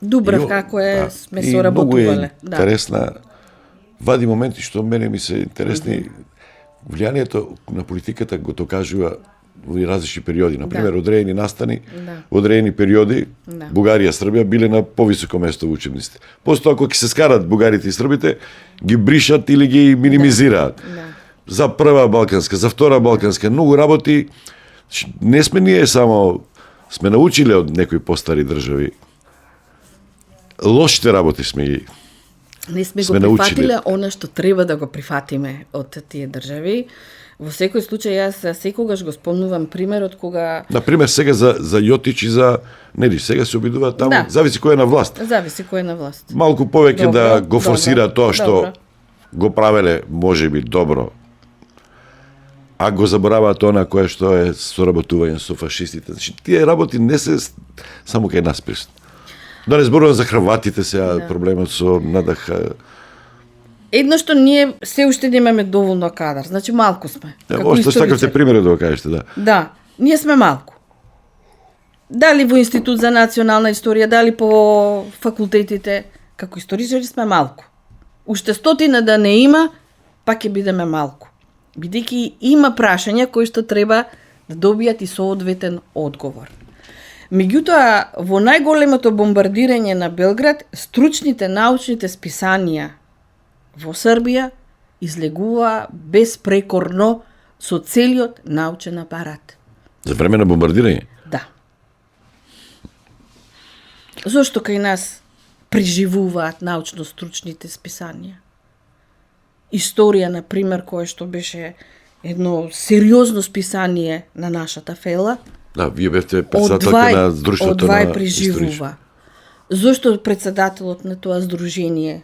Дубравка, која сме соработувале. Многу е интересна, вади моменти што мене ми се интересни. Влијанието на политиката го докажува во различни периоди. Например, одредени настани, одредени периоди, Бугарија и Србија биле на повисоко место во учебниците. После ако ќе се скарат бугарите и србите, ги бришат или ги минимизираат. За прва балканска, за втора балканска, многу работи. Не сме ние само, сме научиле од некои постари држави. Лошите работи сме ги не сме го прифатиле она што треба да го прифатиме од тие држави. Во секој случај, јас секогаш го спомнувам примерот кога... Например, сега за Јотич и за Недиш, сега се обидуваат таму, зависи кој е на власт. Зависи кој е на власт. Малку повеќе да го форсира тоа што го правеле, можеби, добро. А го забораваат она кое што е соработување со фашистите. Значи, тие работи не се само кај нас присутни. Да не зборувам за хрватите сега, проблемот со НДХ. Едно што ние се уште немаме доволно кадар, значи малку сме. Што сакавте примери да го кажете, да. Да, ние сме малку. Дали во Институт за национална историја, дали по факултетите, како историчари сме малку. Уште 100 да не има, пак ќе бидеме малку. Бидејќи има прашања кои што треба да добијат и соодветен одговор. Меѓутоа, во најголемото бомбардирање на Белград, стручните научните списанија во Србија излегува безпрекорно со целиот научен апарат. За време на бомбардирање? Да. Зошто кај нас преживуваат научно-стручните списанија? Историја, например, кое што беше едно сериозно списание на нашата фела, Да, вие бевте председателка на Друштвото на одвај преживува. Зошто председателот на тоа здружение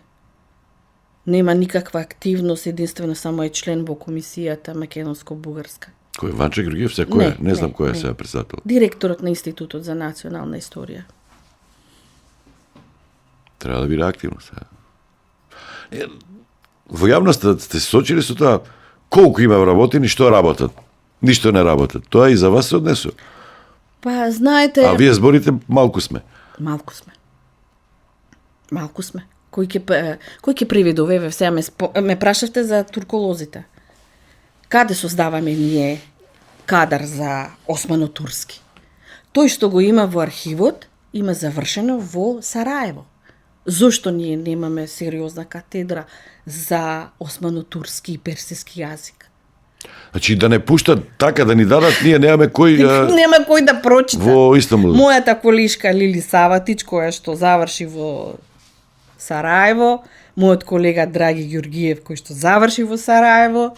нема никаква активност, единствено само е член во комисијата македонско-бугарска? Кој Ванче Георгиев се кој е? Не знам кој е сега председател. Директорот на Институтот за национална историја. Треба да биде активно сега. Во јавноста сте се сочили со тоа колку има вработени, што работат. Ништо не работат. Тоа и за вас се однесува. Па, знаете... А вие зборите малку сме. Малку сме. Малку сме. Кој ќе приведува, сега ме прашавте за турколозите. Каде создаваме ние кадар за османо-турски? Тој што го има во архивот, има завршено во Сараево. Зошто ние немаме сериозна катедра за османо-турски и персиски јазик? Значи да не пуштат така да ни дадат, ние немаме кој Нема кој да прочита. во Истанбул. Мојата колишка Лили Саватич, која што заврши во Сараево, мојот колега Драги Георгиев, кој што заврши во Сараево,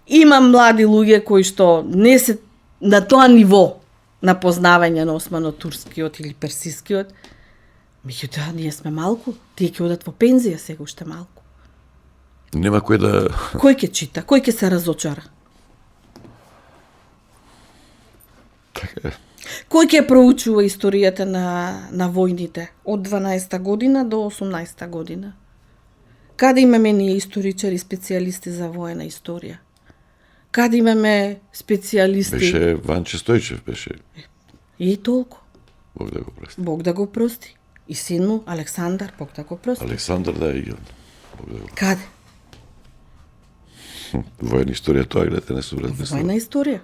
има млади луѓе кои што не се на тоа ниво на познавање на османо-турскиот или персискиот. Меѓутоа, ние сме малку, тие ќе одат во пензија сега уште малку. Нема кој да... Кој ќе чита? Кој ќе се разочара? Така е. Кој ќе проучува историјата на војните од 12-та година до 18-та година? Каде имаме ние историчари, специјалисти за воена историја? Каде имаме специјалисти? Беше Ванче Стојчев, беше. И толку. Бог да го прости. Бог да го прости. И син му, Александар, Бог да го прости. Александар, да, и он. Бог да го Каде? Војна историја, тоа гледате, не се врат без Војна историја.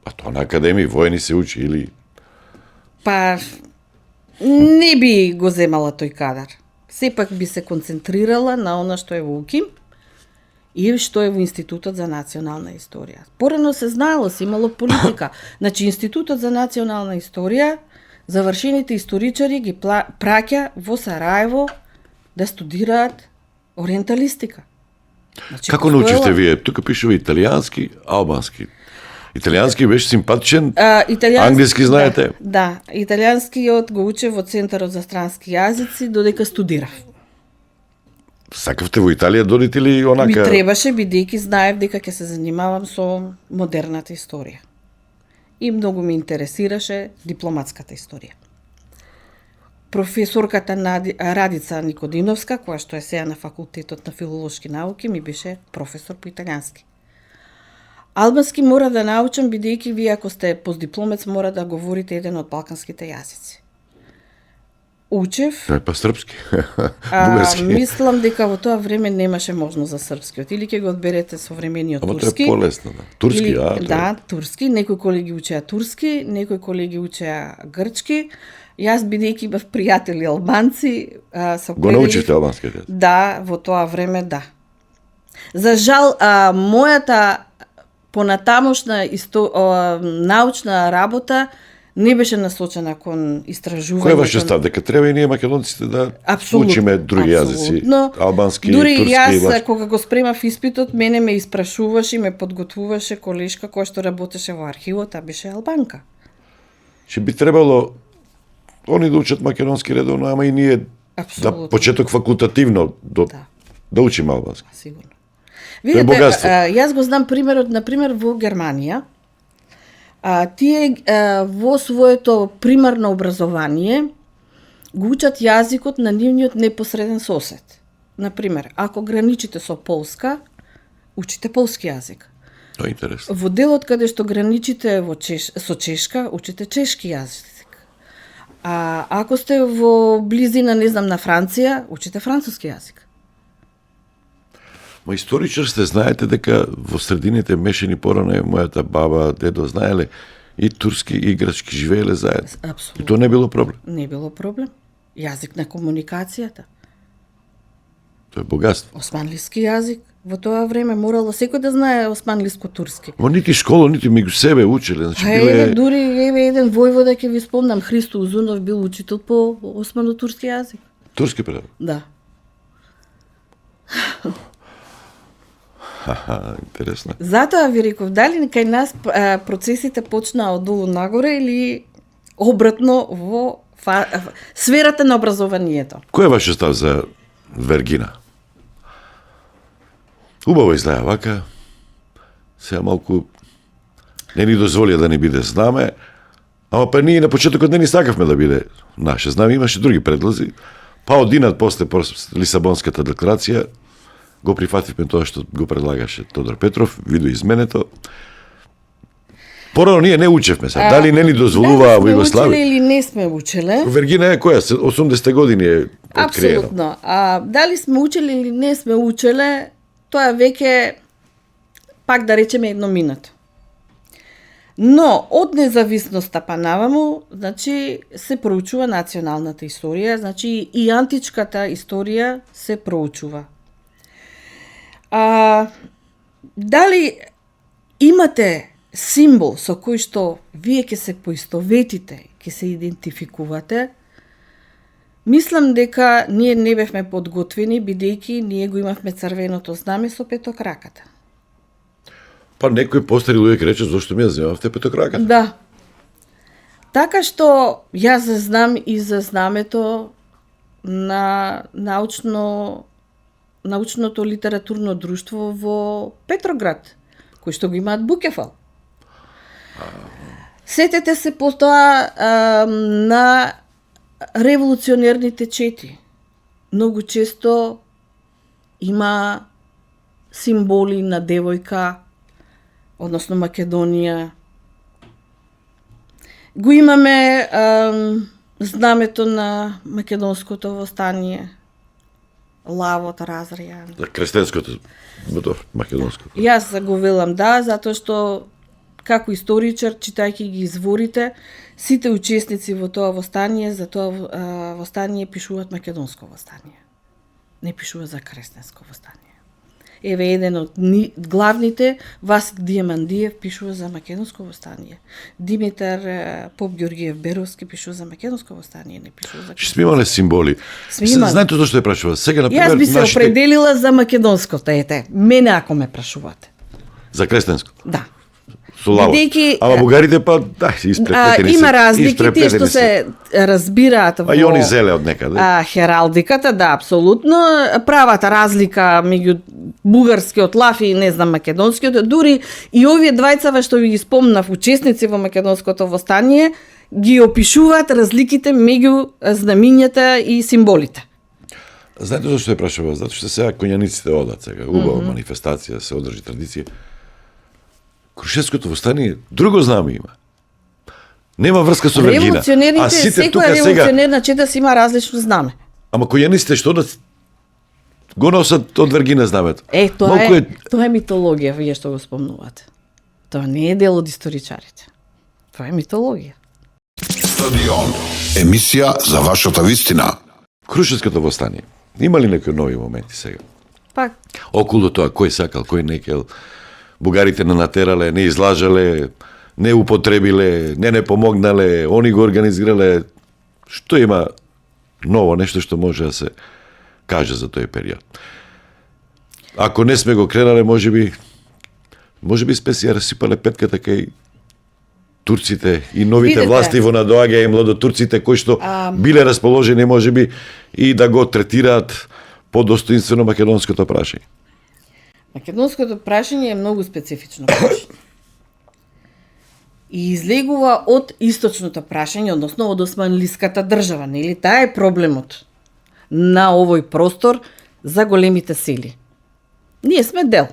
А тоа на академии војни се учи или... Па, не би го земала тој кадар. Сепак би се концентрирала на она што е во УКИМ и што е во Институтот за национална историја. Порано се знаело, се имало политика. Значи, Институтот за национална историја, завршените историчари ги праќа во Сараево да студираат ориенталистика. Значи, Како научивте вие? Тука пишува италијански, албански. Италијански беше симпатичен, англиски знаете? Да, италијанскиот го учев во Центарот за странски јазици, додека студирав. Сакавте во Италија додите ли Ми онака... требаше, бидејќи знаев дека ќе се занимавам со модерната историја. И многу ме интересираше дипломатската историја. Професорката Радица Никодиновска, која што е сега на факултетот на филолошки науки, ми беше професор по италијански. Албански мора да научам, бидејќи вие ако сте постдипломец мора да говорите еден од балканските јазици. Учев, Па српски, бугарски. мислам дека во тоа време немаше можност за српскиот. Или ќе го одберете современиот Ама тоа турски. е полесно, да. Турски, или, тоа да, е. турски. Некои колеги учеа турски, некои колеги учеа грчки. Јас, бидејќи бев пријатели албанци, се Го научивте албански, да? Да, во тоа време да. За жал, мојата понатамошна научна работа не беше насочена кон истражување. Кој е вашиот став? Дека треба и ние македонците да учиме други јазици, албански, дури турски, јас, латвски. кога го спремав испитот, мене ме испрашуваше, ме подготвуваше колешка која што работеше во архивот, а беше албанка. Че би требало они да учат македонски редовно, ама и ние Апсолутно. да почеток факултативно да учиме албански. Сигурно. Тоа е Видете, богатство. јас го знам примерот, например, во Германија. Тие во своето примарно образование го учат јазикот на нивниот непосреден сосед. Например, ако граничите со Полска, учите полски јазик. Тоа е интересно. Во делот каде што граничите со Чешка, учите чешки јазик. А ако сте во близина, не знам, на Франција, учите француски јазик. Ма историчар сте, знаете дека во средините мешани порано е мојата баба, дедо знаеле и турски и грчки живееле заедно. Апсолутно. И тоа не било проблем. Не било проблем. Јазик на комуникацијата. Тоа е богатство. Османлиски јазик. Во тоа време морало секој да знае османлиско-турски. Ма нити школа, нити меѓу себе учеле. Значи, Еве, дури еден војвода ќе ви спомнам, Христо Узунов бил учител по османо-турски јазик. турски предавач. Да. Интересно. Затоа ви реков, дали кај нас процесите почнаа од долу нагоре или обратно во сферата на образованието? Кој е вашиот став за Вергина? Убаво изгледа вака, сега малку не ни дозволија да ни биде знаме, ама па ние на почетокот не ни сакавме да биде наше знаме, имаше други предлози, па одинат после Лисабонската декларација го прифативме тоа што го предлагаше Тодор Петров, видоизменето. Порано ние не учевме сега, дали не ни дозволуваа во Југославија? Учеле или не сме учеле? Вергина е која? 80-те години е откриено. Апсолутно. Дали сме учеле или не сме учеле, тоа веќе, пак да речеме, едно минато. Но, од независноста па наваму, значи, се проучува националната историја, значи, и античката историја се проучува. Дали имате символ со кој што вие ќе се поистоветите, ќе се идентификувате, мислам дека ние не бевме подготвени, бидејќи ние го имавме црвеното знаме со петокраката. Па некој постари луѓе рече зошто ми ја земавте петокраката. Да. Така што јас знам и за знамето на научното литературно друштво во Петроград, кој што го имаат Букефал. Сетете се потоа на револуционерните чети. Многу често има символи на девојка, односно Македонија. Го имаме знамето на македонското востание, лавот разрејан. За крестенското, македонското. Јас го велам да, затоа што како историчар, читајќи ги изворите, сите учесници во тоа востание, за тоа востание пишуваат македонско востание. Не пишува за крестенско востание. Еве еден од главните, Васик Дијамандиев, пишува за македонско востание. Димитар Поп Ѓорѓиев Беровски пишува за македонско востание, не пишува за Што сме имале символи. Знаете зашто ја прашува? Сега на пример Јас би се определила за македонското, мене ако ме прашувате. За крестенско? Да. Со лаво. Ама бугарите па да, испреплетени се. Има разлики, тие што се разбираат во... А и они зеле од некаде. Хералдиката, да, апсолутно. Правата разлика меѓу бугарскиот лав и, не знам, македонскиот, дури и овие двајцава што ги спомнав, учесници во македонското востание, ги опишуваат разликите меѓу знамињата и символите. Знаете зашто ја прашува? Затоа што сега коњаниците одат сега, убава манифестација, се одржи традиција. Крушевското востание друго знаме има. Нема врска со Вергина. А сите тука сега... револуционерна чета си има различно знаме. Ама којаниците што да го носат од Вергина знамето? Тоа е митологија, вие што го спомнувате. Тоа не е дел од историчарите. Тоа е митологија. Стадион. Емисија за вашата вистина. Крушевското востание. Има ли некои нови моменти сега? Пак. Околу тоа, кој сакал, кој не кел, бугарите не натерале, не излажале, не употребиле, не помогнале, они го организирале. Што има ново, нешто што може да се каже за тој период? Ако не сме го кренале, може би сме си ја расипале петката кај турците и новите власти во надоаѓа и младотурците кои што биле расположени може би и да го третираат подостоинствено македонското прашање. Македонското прашање е многу специфично прашање. И излегува од источното прашање, односно од османлиската држава, нели? Таа е проблемот на овој простор за големите сили. Ние сме дел.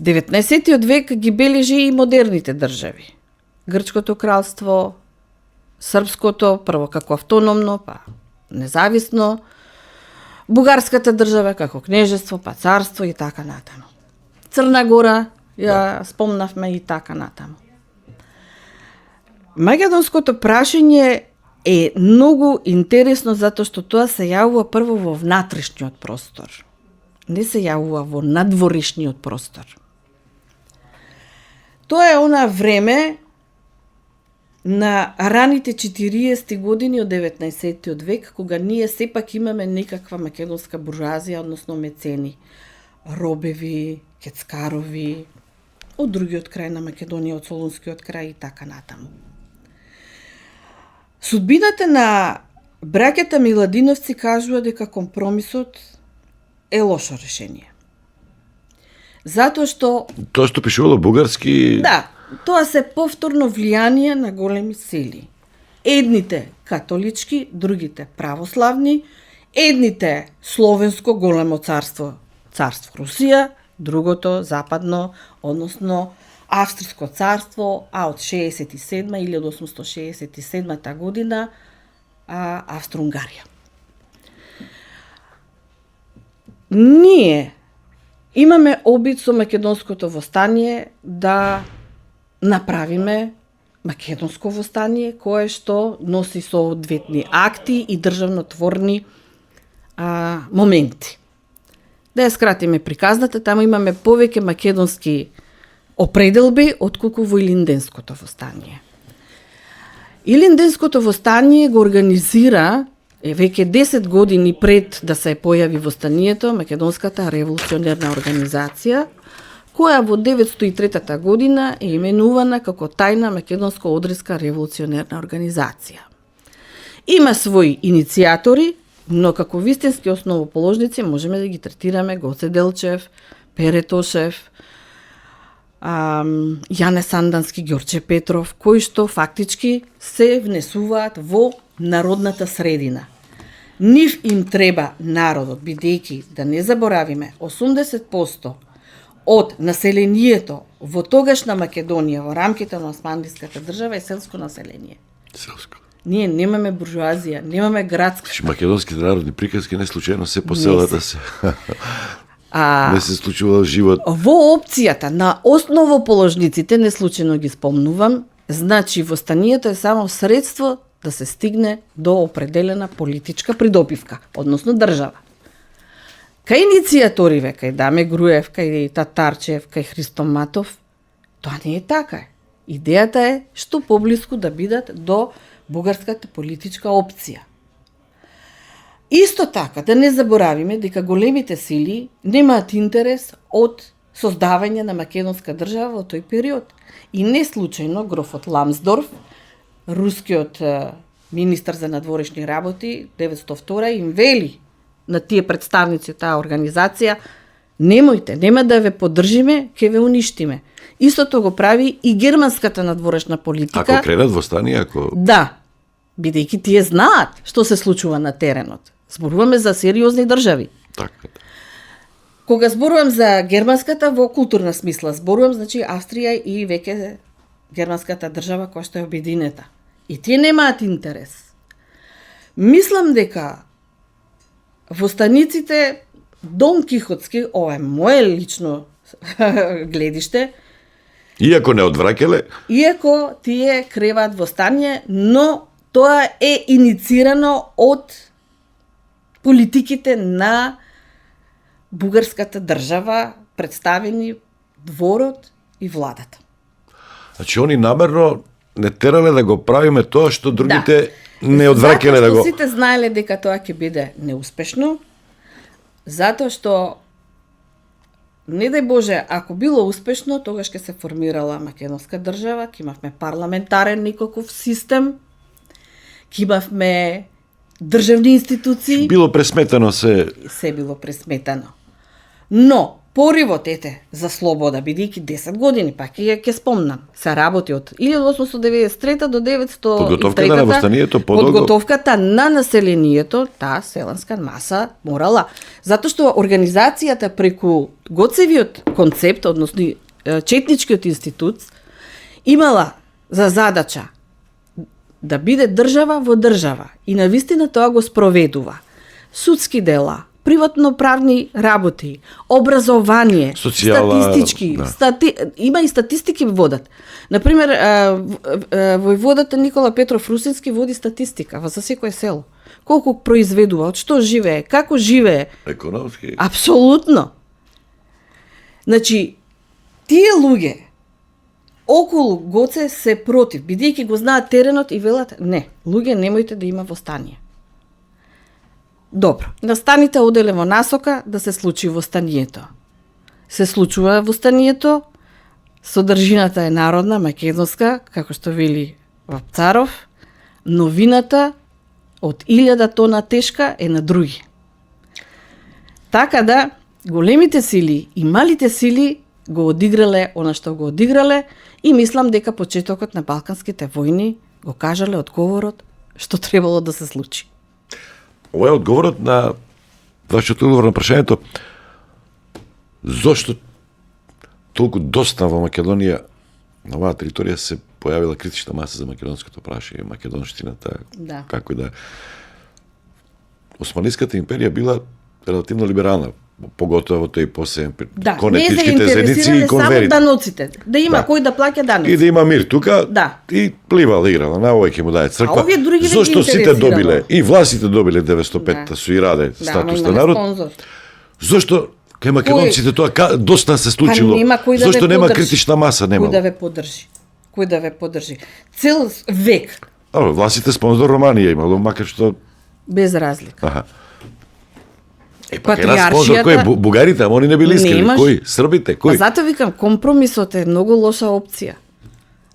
19. век ги бележи и модерните држави. Грчкото кралство, српското, прво како автономно, па независно, бугарската држава како кнежество, па царство и така натаму. Црна Гора, ја спомнавме и така натаму. Македонското прашање е многу интересно затоа што тоа се јавува прво во внатрешниот простор. Не се јавува во надворешниот простор. Тоа е она време на раните 40 години од 19. век, кога ние сепак имаме некаква македонска буржуазија, односно мецени. Робеви, Кецкарови, од другиот крај на Македонија, од Солунскиот крај и така натаму. Судбината на браќата Миладиновци кажува дека компромисот е лошо решение. Затоа што Тоа што пишувало бугарски... да, тоа се повторно влијание на големи сили. Едните католички, другите православни, едните словенско големо царство, царство Русија, другото западно, односно Австриско царство, а од 1867 година Австро-Унгарија. Ние имаме обид со македонското востание да направиме македонско востание, кое што носи соодветни акти и државнотворни моменти. Да ја скратиме приказната, таму имаме повеќе македонски определби отколку во Илинденското востание. Илинденското востание го организира веќе 10 години пред да се појави востанието Македонската револуционерна организација, која во 903 година е именувана како тајна македонско одреска револуционерна организација. Има своји иницијатори, но како вистински основоположници можеме да ги третираме Гоце Делчев, Пере Тошев, Јане Сандански, Ѓорче Петров, кои што фактички се внесуваат во народната средина. Нив им треба народот, бидејќи, да не заборавиме, 80% од населението во тогашна Македонија, во рамките на Османлиската држава, е селско население. Селско. Ние немаме буржуазија, немаме градска. Македонските народни приказки не случајно се по селата се. Не се случува живот. Во опцијата на основоположниците, не случајно ги спомнувам, значи востанието е само средство да се стигне до определена политичка придобивка, односно држава. Кај иницијаториве, кај Даме Груев, кај Татарчев, кај Христо Матов, тоа не е така. Идејата е што поблиску да бидат до бугарската политичка опција. Исто така, да не заборавиме дека големите сили немаат интерес од создавање на македонска држава во тој период. И не случајно грофот Ламсдорф, рускиот министар за надворешни работи, 902 им вели на тие представници таа организација: немојте, нема да ве поддржиме, ќе ве уништиме. Истото го прави и германската надворешна политика. Ако кренат восстание, ако... Да, бидејќи тие знаат што се случува на теренот. Зборуваме за сериозни држави. Така. Кога зборувам за германската во културна смисла, зборувам значи Австрија и веќе германската држава која што е обединета. И тие немаат интерес. Мислам дека востаниците Дон Кихотски, ова е мое лично гледиште, Иако не одвраќале, иако тие креваат востание, но тоа е иницирано од политиките на бугарската држава, представени дворот и владата. значи они намерно не терале да го правиме тоа што другите не одвраќале да го... Затоа што сите знаеле дека тоа ќе биде неуспешно, затоа што не дај Боже, ако било успешно, тогаш ќе се формирала македонска држава, ќе имавме парламентарен некаков систем, ќе имавме државни институции. Било пресметано се... Се било пресметано. Но, поривот, за слобода, бидејќи 10 години, пак ќе спомнам, се работи од 1893 до 903. Подготовката на востанието подолго. Подготовката на населението, таа селенска маса морала. Затоа што организацијата преку Гоцевиот концепт, односно четничкиот институт, имала за задача да биде држава во држава и навистина тоа го спроведува. Судски дела, приватно-правни работи, образование, статистички, има и статистики водат. Например, војводата Никола Петров Русински води статистика за секое село. Колку произведува, од што живее, како живее. Економски. Апсолутно. Значи, тие луѓе околу Гоце се против, бидејќи го знаат теренот и велат: не, луѓе, немојте да има востание. Добро, настаните оделе во насока да се случи востанието. се случува востанието, содржината е народна, македонска, како што вели Вапцаров, новината од 1000 тона тешка е на други. Така да, големите сили и малите сили го одиграле она што го одиграле и мислам дека почетокот на Балканските војни го кажале одговорот што требало да се случи. Ова е одговорот на вашиот одговор на прашањето зошто толку доста во Македонија на оваа територија се појавила критична маса за македонското прашање, македонштината, Да. како и да. Османската империја била релативно либерална, поготово тој после Да, кон не се етничките заедници и интересирале кон само верите. даноците, да има Да. кој да плаќа даноци. И да има мир тука, Да. и пливала играла, на овој ќе му даде црква. А овие други не ги Зошто сите интересирало? добиле, и властите добиле 905-та Да. со Ираде Да, статус ама на имале народ. спонзор. Зошто кај македонците тоа доста се случило? Па нема кој да Зошто ве нема поддржи? критична маса, нема? Кој да ве поддржи? Кој да ве поддржи? Цел век Властите спонзор Романија имало, макар што без разлика. аха. Па кај нас спонзор Патриаршијата- кој бугарите, ама они не били искрени. Немаш. Кој? Србите, Па кој? затоа викам, компромисот е многу лоша опција.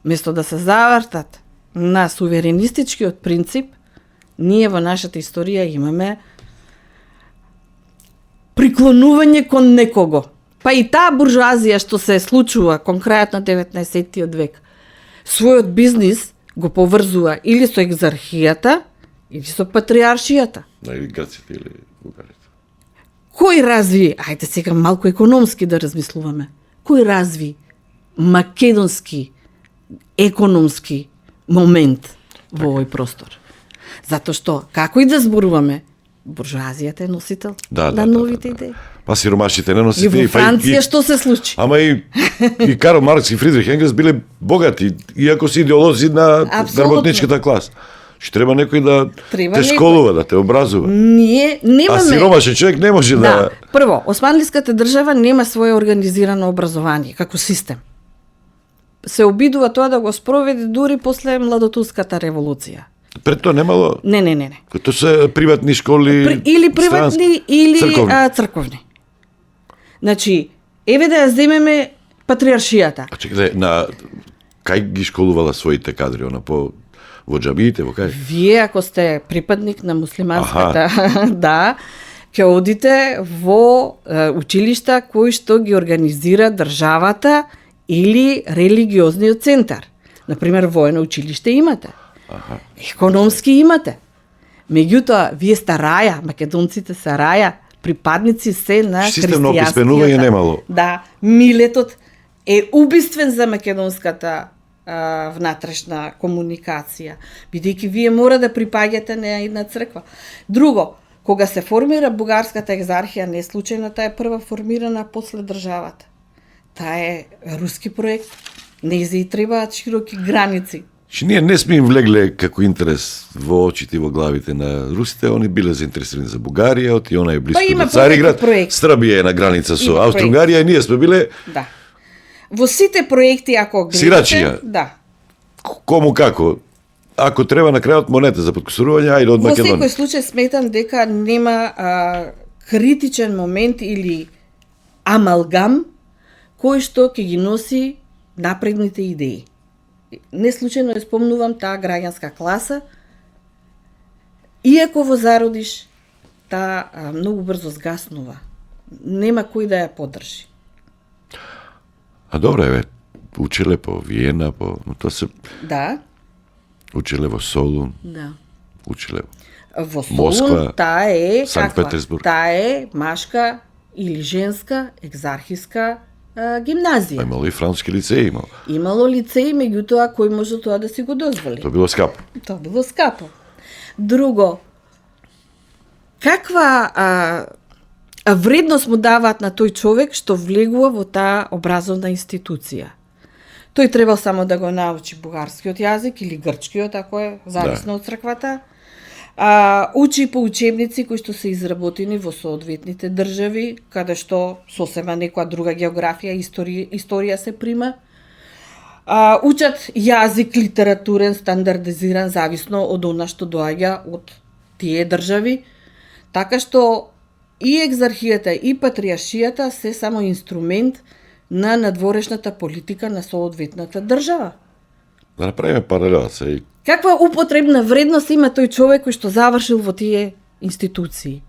Место да се завртат на суверенистичкиот принцип, ние во нашата историја имаме приклонување кон некого. Па и таа буржуазија што се случува кон крајот на 19 век, својот бизнис го поврзува или со екзархијата, или со патриаршијата. Или грците или бугарите. Кој разви, ајде сега малку економски да размислуваме, кој разви македонски економски момент во овој простор? Затоа што, како и да зборуваме, буржуазијата е носител на новите идеи. Па сиромашите не И носите во Франција што се случи? Ама и Карл Маркс и Фридрих Енгелс биле богати, иако се идеолози на Апсолутно. работничката класа. Што треба некој да Треба те некој. школува, да те образува. Ние А немаме... сиромашен човек не може да... Прво, Османлиската држава нема своје организирано образование како систем. Се обидува тоа да го спроведе дури после Младотурската револуција. Пред тоа немало... Не. Тоа се приватни школи... Или приватни, или црковни. црковни. Значи, еве да ја земеме патриаршијата. А чекај, на кај ги школувала своите кадри, она по во џамиите, во кај? Вие, ако сте припадник на муслиманската, да, ќе одите во училишта кои што ги организира државата или религиозниот центар. Например, воено училиште имате. Економски имате. Меѓутоа, вие сте раја, македонците се раја, припадници се на Систем на христијанскиот. описменување немало. Да, милетот е убиствен за македонската внатрешна комуникација, бидејќи вие мора да припаѓате на една црква. Друго, кога се формира бугарската екзархија, не случајно таа е прва формирана после државата. Таа е руски проект. Не и требаат широки граници. Ние не сме им влегле како интерес во очите и во главите на русите, они биле заинтересирани за Бугарија, и она е близко Па има до Цариград, проекти. Србија е на граница со Има Австро-Угарија и ние сме биле Да. Во сите проекти, ако гледате... Сирачија. Да. кому како. Ако треба на крајот монета за подкусурување, ајде од Во Македонија. секој случај сметам дека нема критичен момент или амалгам кој што ќе ги носи напредните идеи. Не случајно ја спомнувам таа граѓанска класа, иако во зародиш, таа многу брзо згаснува. Нема кој да ја поддржи. А добро еве, учеле по Виена, но тоа се Да, учеле во Солун, да. учеле Во Москва, Солун таа е Санкт каква? Петерсбург. Таа е машка или женска екзархиска гимназија. имало и француски лицеи имало. Имало лицеи, меѓутоа кој може тоа да си го дозволи? Тоа било скапо. Тоа било скапо. Друго, каква вредност му даваат на тој човек што влегува во таа образовна институција? Тој требал само да го научи бугарскиот јазик или грчкиот, ако е зависно од црквата. Учи по учебници кои што се изработени во соодветните држави, каде што сосема некоја друга географија, историја се прима. Учат јазик литературен, стандардизиран, зависно од она што доаѓа од тие држави. Така што и екзархијата и патриаршијата се само инструмент на надворешната политика на соодветната држава. Да направиме паралела се. Каква употребна вредност има тој човек кој што завршил во тие институции?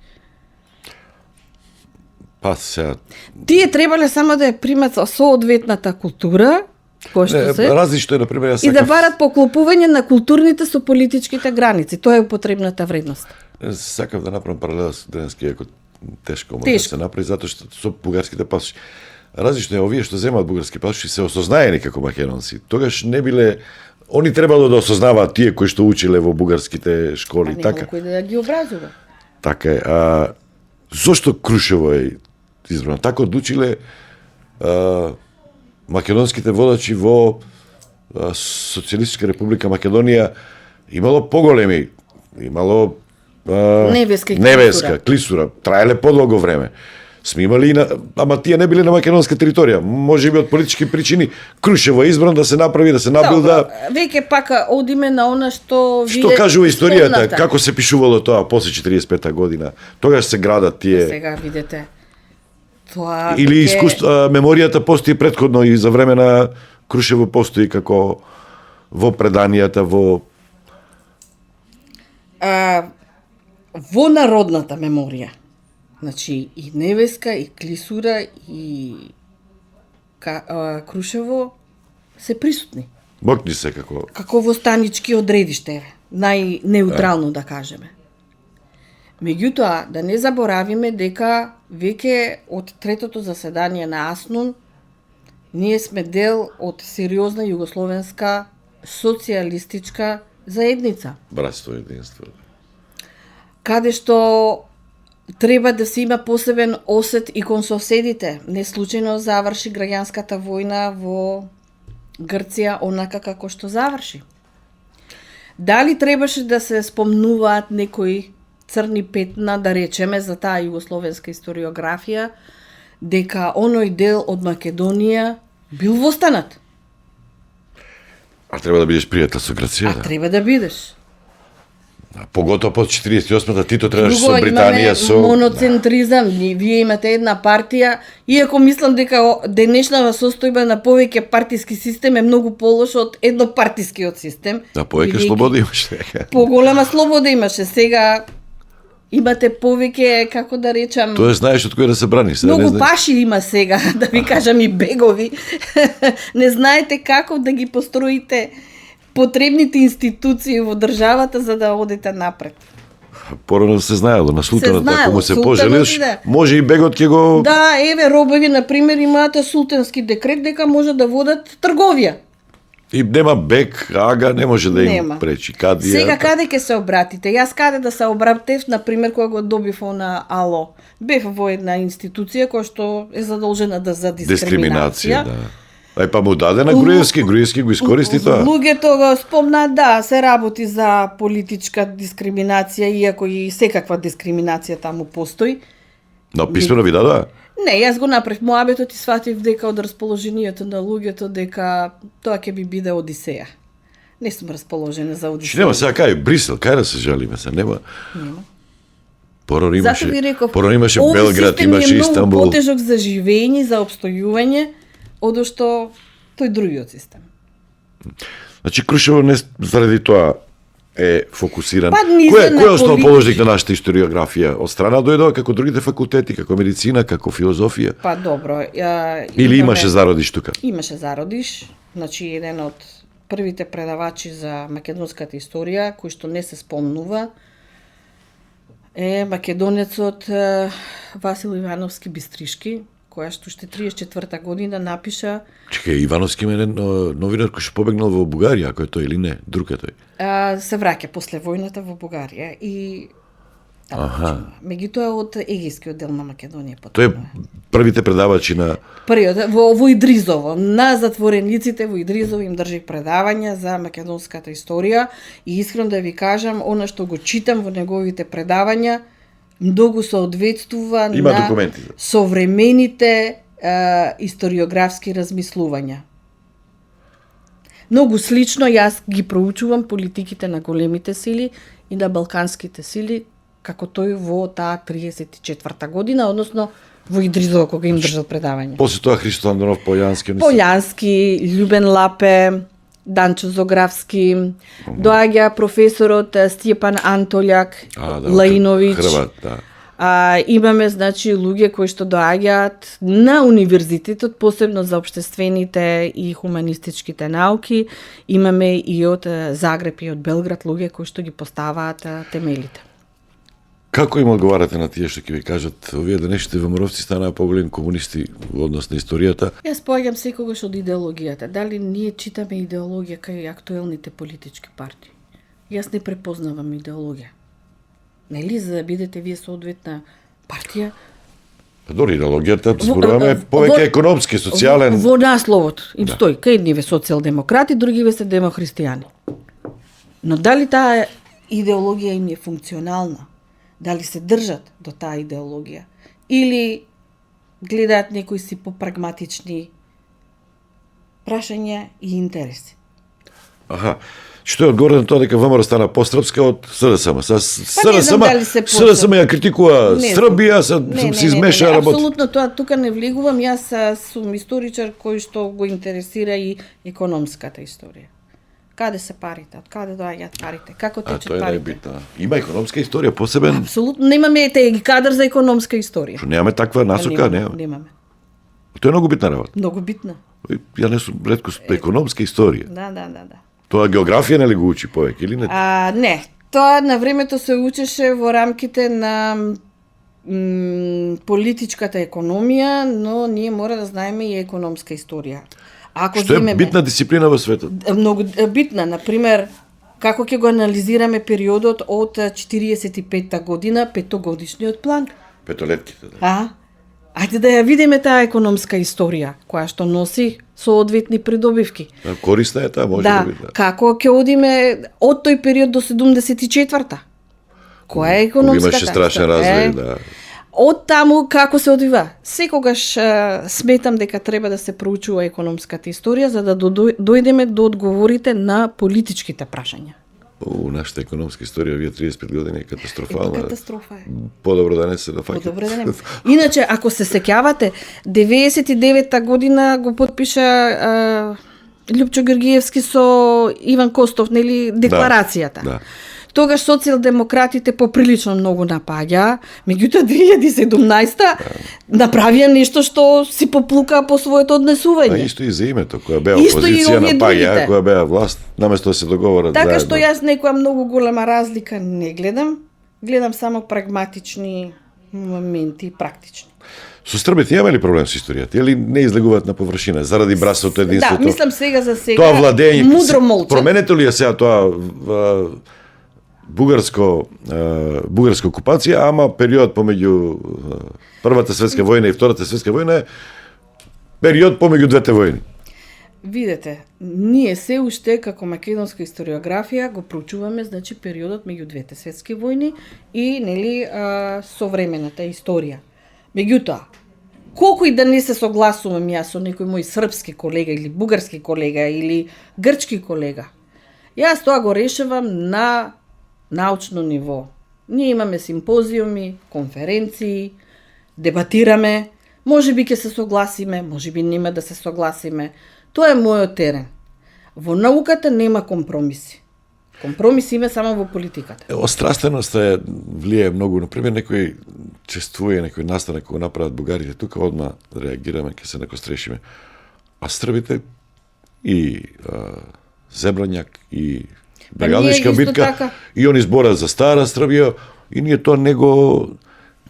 Па сега... Тие требале само да ја примат соодветната култура, која што се, Различно е, например, јас и да барат поклопување на културните со политичките граници. Тоа е употребната вредност. Сакав да направам паралела со денески, ако тешко може да Тешко. се направи, затоа што со бугарските пасоши. Различно е овие што земаат бугарски пасоши се осознаени како македонци. Тогаш не биле, они требало да осознаваат тие кои што учеле во бугарските школи, А така. некој да ги образува. Така е. Зошто Крушево е избрано? Така одлучиле македонските водачи во Социјалистичка република Македонија имало поголеми, имало Невеска и невеска, клисура, траеле подолго време. Сме имали и на, ама тие не биле на македонска територија. Може би од политички причини Крушево е избран да се направи, да се набилда. Веќе пака одиме на она што Што кажува историјата, како се пишувало тоа после 45-та година. Тогаш се градат тие. Сега видете. Тоа Или искуство, меморијата постои претходно и за време на Крушево постои како во преданијата, во во народната меморија. Значи и Невеска, и Клисура, и Крушево се присутни. мокни се како Во станички одредиште, најнеутрално да кажеме. Меѓутоа, да не заборавиме дека веќе од третото заседание на АСНУН ние сме дел од сериозна југословенска социјалистичка заедница, братство и единство. каде што треба да се има посебен осет и кон соседите. Не случајно заврши граѓанската војна во Грција онака како што заврши. Дали требаше да се спомнуваат некои црни петна, да речеме, за таа југословенска историографија, дека оној дел од Македонија бил востанат? А треба да бидеш пријател со Грција, А да. треба да бидеш. Поготово под 48-та Тито требаше Друго, со Британија, имаме со моноцентризам. Вие имате една партија, иако мислам дека денешната состојба на повеќе партиски систем е многу полош од еднопартискиот систем. Да, повеќе бидејќи слобода имаш дека. Поголема слобода имаше. Сега имате повеќе, како да речам, Тоа знаеш од кој да се брани, се не многу знаеш. паши има сега, да ви кажам и бегови. Не знаете како да ги построите потребните институции во државата за да одите напред. Порано се знаело на султанот, знаело, ако му се султанот пожелиш, иде. може и бегот ќе го Да, еве робови на пример имаат султански декрет дека може да водат трговија. и нема бег, ага, не може да им Нема. пречи. Кадија. Сега каде ќе се обратите? Јас каде да се обратев, на пример кога го добив на АЛО. Бев во една институција која што е задолжена за Дискриминација, да. Ај па му даде на Груевски го искористи тоа. Луѓето го спомнаат, да, се работи за политичка дискриминација, иако и секаква дискриминација таму постои. Но писмено ви дадоа? Не, јас го направив моабетот и сватив дека од расположението на луѓето дека тоа ќе би биде одисеја. Не сум расположена за одисеја. Нема сега кај Брисел, кај да се жалиме се, нема. Порано имаше, Зато ви реков, порано имаше овој Белград, систем имаше е многу Истанбул. потежок за живење, за обстојување, одошто тој другиот систем. Значи Крушево не заради тоа е фокусиран. Па, низа Кој на е основен политик- положник на нашата историографија? Од страна дојдоа како другите факултети, како медицина, како филозофија? Па добро, Или имаше зародиш тука? Имаше зародиш, значи еден од првите предавачи за македонската историја, кој што не се спомнува, е македонецот Васил Ивановски Бистришки, која што уште 34-та година напиша, Чекај, Ивановски има еден новинар кој што побегнал во Бугарија, ако е тој или не, друг е тој. се враќа после војната во Бугарија и Аха. меѓутоа од Егејскиот дел на Македонија Тој е потоа. првите предавачи на Првиот во Идризово, на затворениците во Идризово им држих предавања за македонската историја и искрено да ви кажам, она што го читам во неговите предавања многу соодветствува Има на документи. современите историографски размислувања. Многу слично јас ги проучувам политиките на големите сили и на балканските сили како тој во таа 34-та година, односно во Идризово кога им држал предавање. После тоа Христо Андронов, Полјански, Полјански, Љубен Лапе, Данчо Зографски, доаѓа професорот Стјепан Антолјак, Лаиновиќ. Хрват, да. Имаме, значи, луѓе кои што доаѓаат на универзитетот, посебно за општествените и хуманистичките науки. Имаме и од Загреб и од Белград луѓе кои што ги поставаат темелите. Како им одговарате на тие што ќе ви кажат, овие денешните ВМРО-вци станаа поголеми комунисти во однос на историјата? Јас поаѓам секогаш од идеологијата. Дали ние читаме идеологија кај актуелните политички партии? Јас не препознавам идеологија. Нели, за да бидете вие соодветна партија? Дори идеологијата, зборуваме повеќе економски, социјален. Во насловот им стои, кај едниве социјалдемократи, другиве се демохристијани. Но дали таа идеологија им е функционална? Дали се држат до таа идеологија? Или гледаат некои си попрагматични прашања и интереси? Аха. Што е одговор на тоа дека ВМРО стана посрпска од СДСМ? СДСМ ја критикува Србија, се измеша работа. Апсолутно тоа тука не влегувам. Јас сум историчар кој што го интересира и економската историја. Каде се парите? Од каде доаѓаат парите? Како течат парите? Тоа е најбитно. Има економска историја посебен. Апсолутно немаме кадар за економска историја. Немаме таква насока, немаме. Тоа е многу битна работа. Многу битна. Ја не сум ретко економска историја. Да. Тоа географија нели го учи повеќе или не? Не, тоа на времето се учеше во рамките на политичката економија, но ние мора да знаеме и економска историја. Што е битна дисциплина во светот? Многу битна, например, како ќе го анализираме периодот од 45-та година, петогодишниот план. Петолетките, да. Ајде да ја видиме таа економска историја, која што носи соодветни придобивки. Корисна е таа, може да биде. Како ќе одиме од тој период до 74-та? Која е економската? Имаше страшен развој, да. Од таму како се одвива? Секогаш сметам дека треба да се проучува економската историја за да дојдеме до одговорите на политичките прашања. Нашата економска историја овие 35 години е катастрофална. Катастрофа е. Подобро да не се дофаќа. Подобро да не. Иначе, ако се сеќавате, 99-та година го потпиша Љупчо Георгиевски со Иван Костов, нели, декларацијата. Да. Тогаш социјалдемократите поприлично многу напаѓа, меѓутоа 2017-та направија нешто што си поплука по своето однесување. Исто и за името, која беа опозиција напаѓа, која беа власт, наместо да се договорат така заедно. Така што јас некоја многу голема разлика не гледам, гледам само прагматични моменти, практични. Со србите има ли проблем со историјата или не излегуваат на површина заради братството, единството? Да, мислам сега за сега. Тоа владење, мудро молчат. Променете ли ја сега тоа бугарска окупација, ама период помеѓу Првата светска војна и Втората светска војна е период помеѓу двете војни. Видете, ние се уште како македонска историографија го проучуваме, значи, периодот меѓу двете светски војни и нели современата историја. Меѓутоа, колку и да не се согласувам јас со некој мој српски колега или бугарски колега или грчки колега, јас тоа го решавам на научно ниво. Ние имаме симпозиуми, конференции, дебатираме, можеби ќе се согласиме, можеби нема да се согласиме. Тоа е мојот терен. Во науката нема компромиси. Компромиси има само во политиката. Острастеноста е влијае многу. Например, некој чествува некој настанок кога направат бугарите, тука одма реагираме, ќе се накострешиме. А србите и Зебрањак и Брегалнишка битка, така. И они зборат за стара Србија, и ние тоа не го...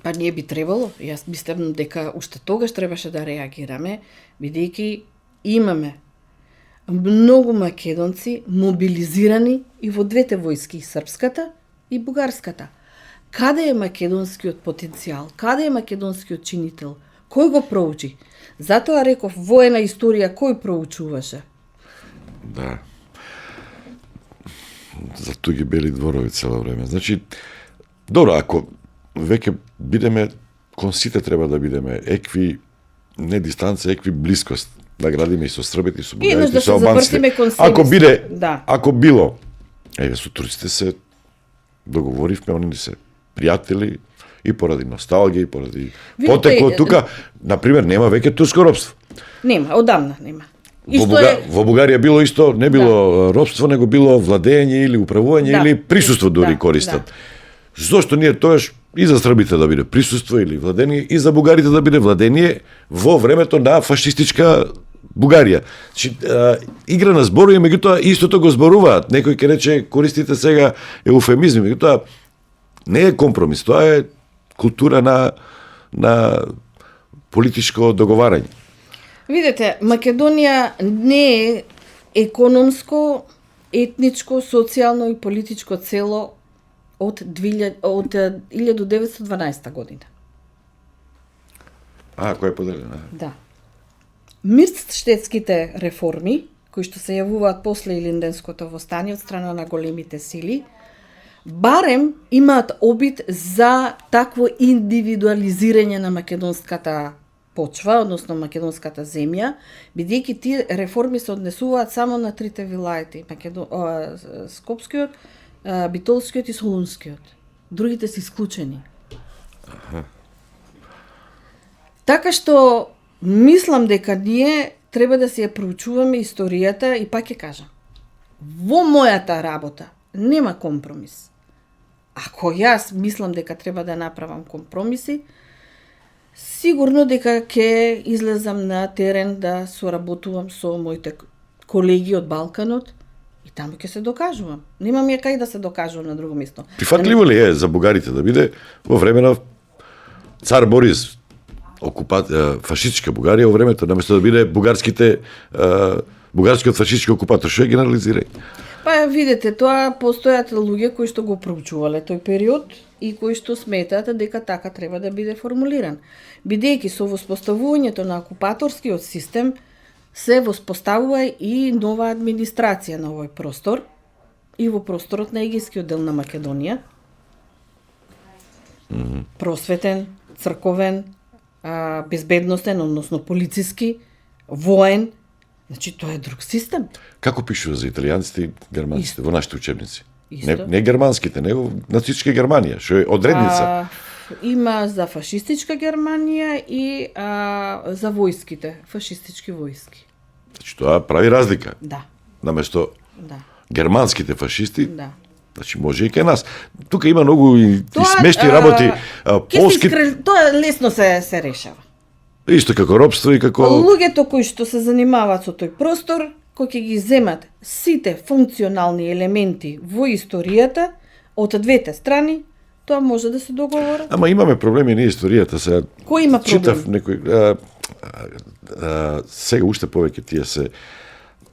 Па ние би требало, јас мислам дека уште тогаш требаше да реагираме, бидејќи имаме многу македонци мобилизирани и во двете војски, српската и бугарската. Каде е македонскиот потенцијал? Каде е македонскиот чинител? Кој го проучи? Затоа реков, воена историја кој проучуваше? Да. За туги бели дворови цело време. Значи, добро, ако веќе бидеме, кон сите треба да бидеме екви, не дистанца, екви блискост, да градиме и со србите, и со бугарите, и со албанците. Ако биде, да. Ако било, со турците се договоривме, они не се пријатели, и поради носталгија, и поради Видите, потекло. Тука, например, нема веќе турско робство. Нема, одамна нема. Во Бугарија било исто, не било робство, него било владење или управување или присуство дури користат. Зошто ние тоаш и за србите да биде присуство или владење, и за бугарите да биде владење во времето на фашистичка Бугарија. Значи, игра на зборови, меѓутоа истото го зборуваат. Некој ќе рече, користите сега еуфемизми, меѓутоа не е компромис, тоа е култура на политичко договарање. Видете, Македонија не е економско, етничко, социјално и политичко цело од 1912 година. Кој е поделена? Да. Мирштетските реформи, кои што се јавуваат после Илинденското востание од страна на големите сили, барем имаат обид за такво индивидуализирање на македонската почва, односно македонската земја, бидејќи тие реформи се однесуваат само на трите вилаети, Скопскиот, Битолскиот и Солунскиот. Другите се исклучени. Така што мислам дека ние треба да си ја проучуваме историјата и пак ќе кажам. Во мојата работа нема компромис. Ако јас мислам дека треба да направам компромиси, сигурно дека ќе излезам на терен да соработувам со моите колеги од Балканот и таму ќе се докажувам. Немам ја кај да се докажувам на друго место. Прифатливо ли е за бугарите да биде во време на цар Борис, фашистичка Бугарија во времето, наместо да биде бугарскиот фашистички окупатор? Што е генерализирање? Па видете, тоа постојат луѓе кои што го проучувале тој период и кои што сметаат дека така треба да биде формулиран. Бидејќи со воспоставувањето на окупаторскиот систем се воспоставува и нова администрација на овој простор и во просторот на егејскиот дел на Македонија. Просветен, црковен, безбедностен, односно полициски, воен. Значи, тоа е друг систем. Како пишува за италијанците и германците во нашите учебници? Исто. Не германските, него нацистичка Германија, што е одредница. Има за фашистичка Германија и за војските, фашистички војски. Значи, тоа прави разлика. Да. Наместо Да. германските фашисти, Да. значи може и кај нас. Тука има многу и смешни работи. Полски, Тоа лесно се решава. исто како робство и како... Луѓето кои што се занимаваат со тој простор, кои ќе ги земат сите функционални елементи во историјата од двете страни, тоа може да се договорат. Ама имаме проблеми на историјата сега. Кој има проблем? Читав некој сега уште повеќе тие се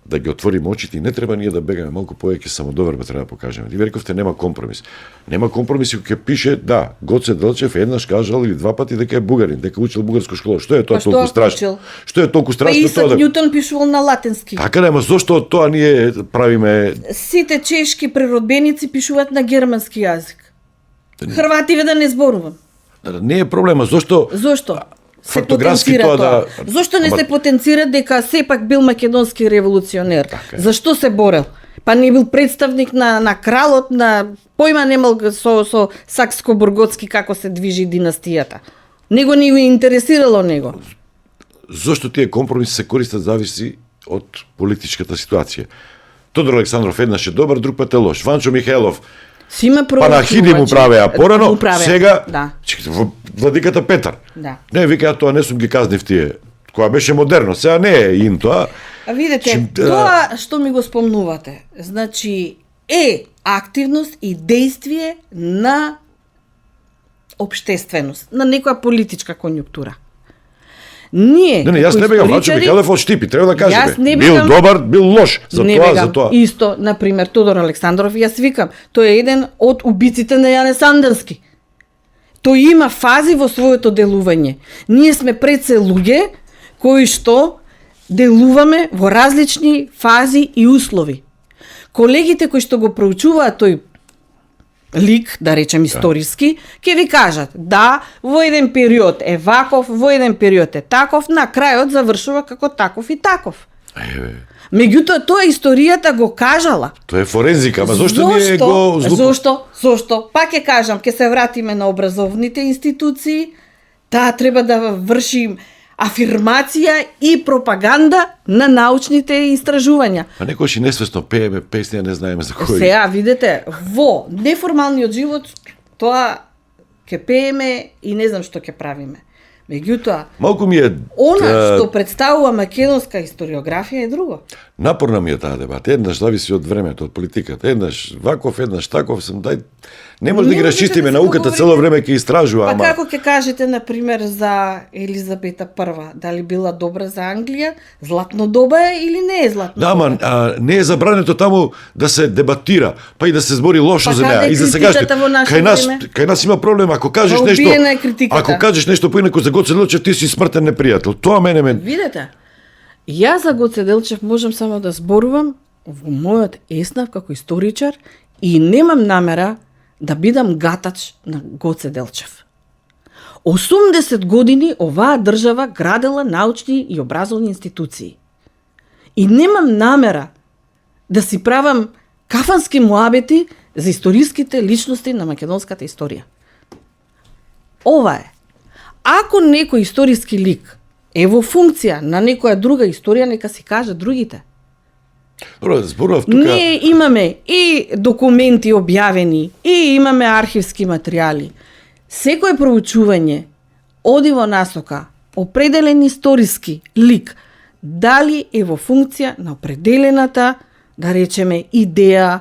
да ги отвориме очите и не треба ние да бегаме малку повеќе самодоверба треба да покажеме. Ви рековте нема компромис. Нема компромис и кога пише да, Гоце Делчев еднаш кажал или два пати дека е бугарин, дека учил бугарско школа. Што е тоа толку страшно? Што е толку Па страшно Исак тоа? Њутон пишувал на латински. Така нема, зошто тоа ние правиме? Сите чешки природбеници пишуваат на германски јазик. Хрвативе да не зборувам. Не е проблема, зошто? Зошто? Се Фактографски потенцира тоа тоа. да- Зошто не Ама- се потенцира дека сепак бил македонски револуционер? Така е. Зашто се борел? Па не бил представник на кралот, на појма немал со Сакско-Бурготски како се движи династијата. Него не го интересирало него. Зошто тие компромиси се користат зависи од политичката ситуација. Тодор Александров еднаш е добар, друг пат е лош. Ванчо Михајлов Си има па на Хиди му правеа порано, Му правеа, сега да. владиката Петар. Да. Не, вика, ја тоа не сум ги казнив тие. Која беше модерно, сега не е ин тоа. А видите, тоа што ми го спомнувате, значи е активност и действие на општественост, на некоја политичка конјунктура. Ние, Не, јас не бегам, Ванчо историчари, Михајлов од Штипи, треба да кажеме. Јас не Бил бегам- добар, бил лош, за не тоа, бегам. за тоа. Исто, например, Тодор Александров, јас викам, тој е еден од убиците на Јане Сандански. Тој има фази во своето делување. Ние сме пред се луѓе кои што делуваме во различни фази и услови. Колегите кои што го проучуваат тој лик, да речем историски, ќе ви кажат, да, во еден период е ваков, во еден период е таков, на крајот завршува како таков и таков. Меѓутоа, тоа историјата го кажала. Тоа е форензика, ама зошто ние го Зошто? Пак ќе кажам, ќе се вратиме на образовните институции, таа треба да врши афирмација и пропаганда на научните истражувања. А некојаш и несвесно пееме песни, а не знаеме за кој. Сега, видите, во неформалниот живот, тоа ќе пееме и не знам што ќе правиме. Меѓутоа, Малку ми е она што представува македонска историографија е друго. напорна ми е таа дебата. Еднаш зависи од времето, од политиката. Еднаш ваков, еднаш таков сум, не може да ги расчистиме, се науката поговори- цело време ќе истражува, Па ама како ќе кажете, например, за Елизабета I? Дали била добра за Англија? Златно доба е или не е златно да, доба? ама не е забрането таму да се дебатира, па и да се збори лошо Па за каде неа. е И за сегашни, критиката во наше време? кај нас има проблем, ако кажеш Па нешто, убиена е критиката. ако кажеш нешто поинаку за Гоце Делчев, ти си смртен непријател. Тоа мене Видете, јас за Гоце Делчев можам само да зборувам во мојот еснав како историчар и немам намера да бидам гатач на Гоце Делчев. 80 години оваа држава градела научни и образовни институции. И немам намера да си правам кафански муабети за историските личности на македонската историја. Ова е. Ако некој историски лик е во функција на некоја друга историја, нека си кажат другите. Добро, зборував тука. Ние имаме и документи објавени, и имаме архивски материјали. Секој проучување оди во насока определен историски лик, дали е во функција на определената, да речеме, идеја,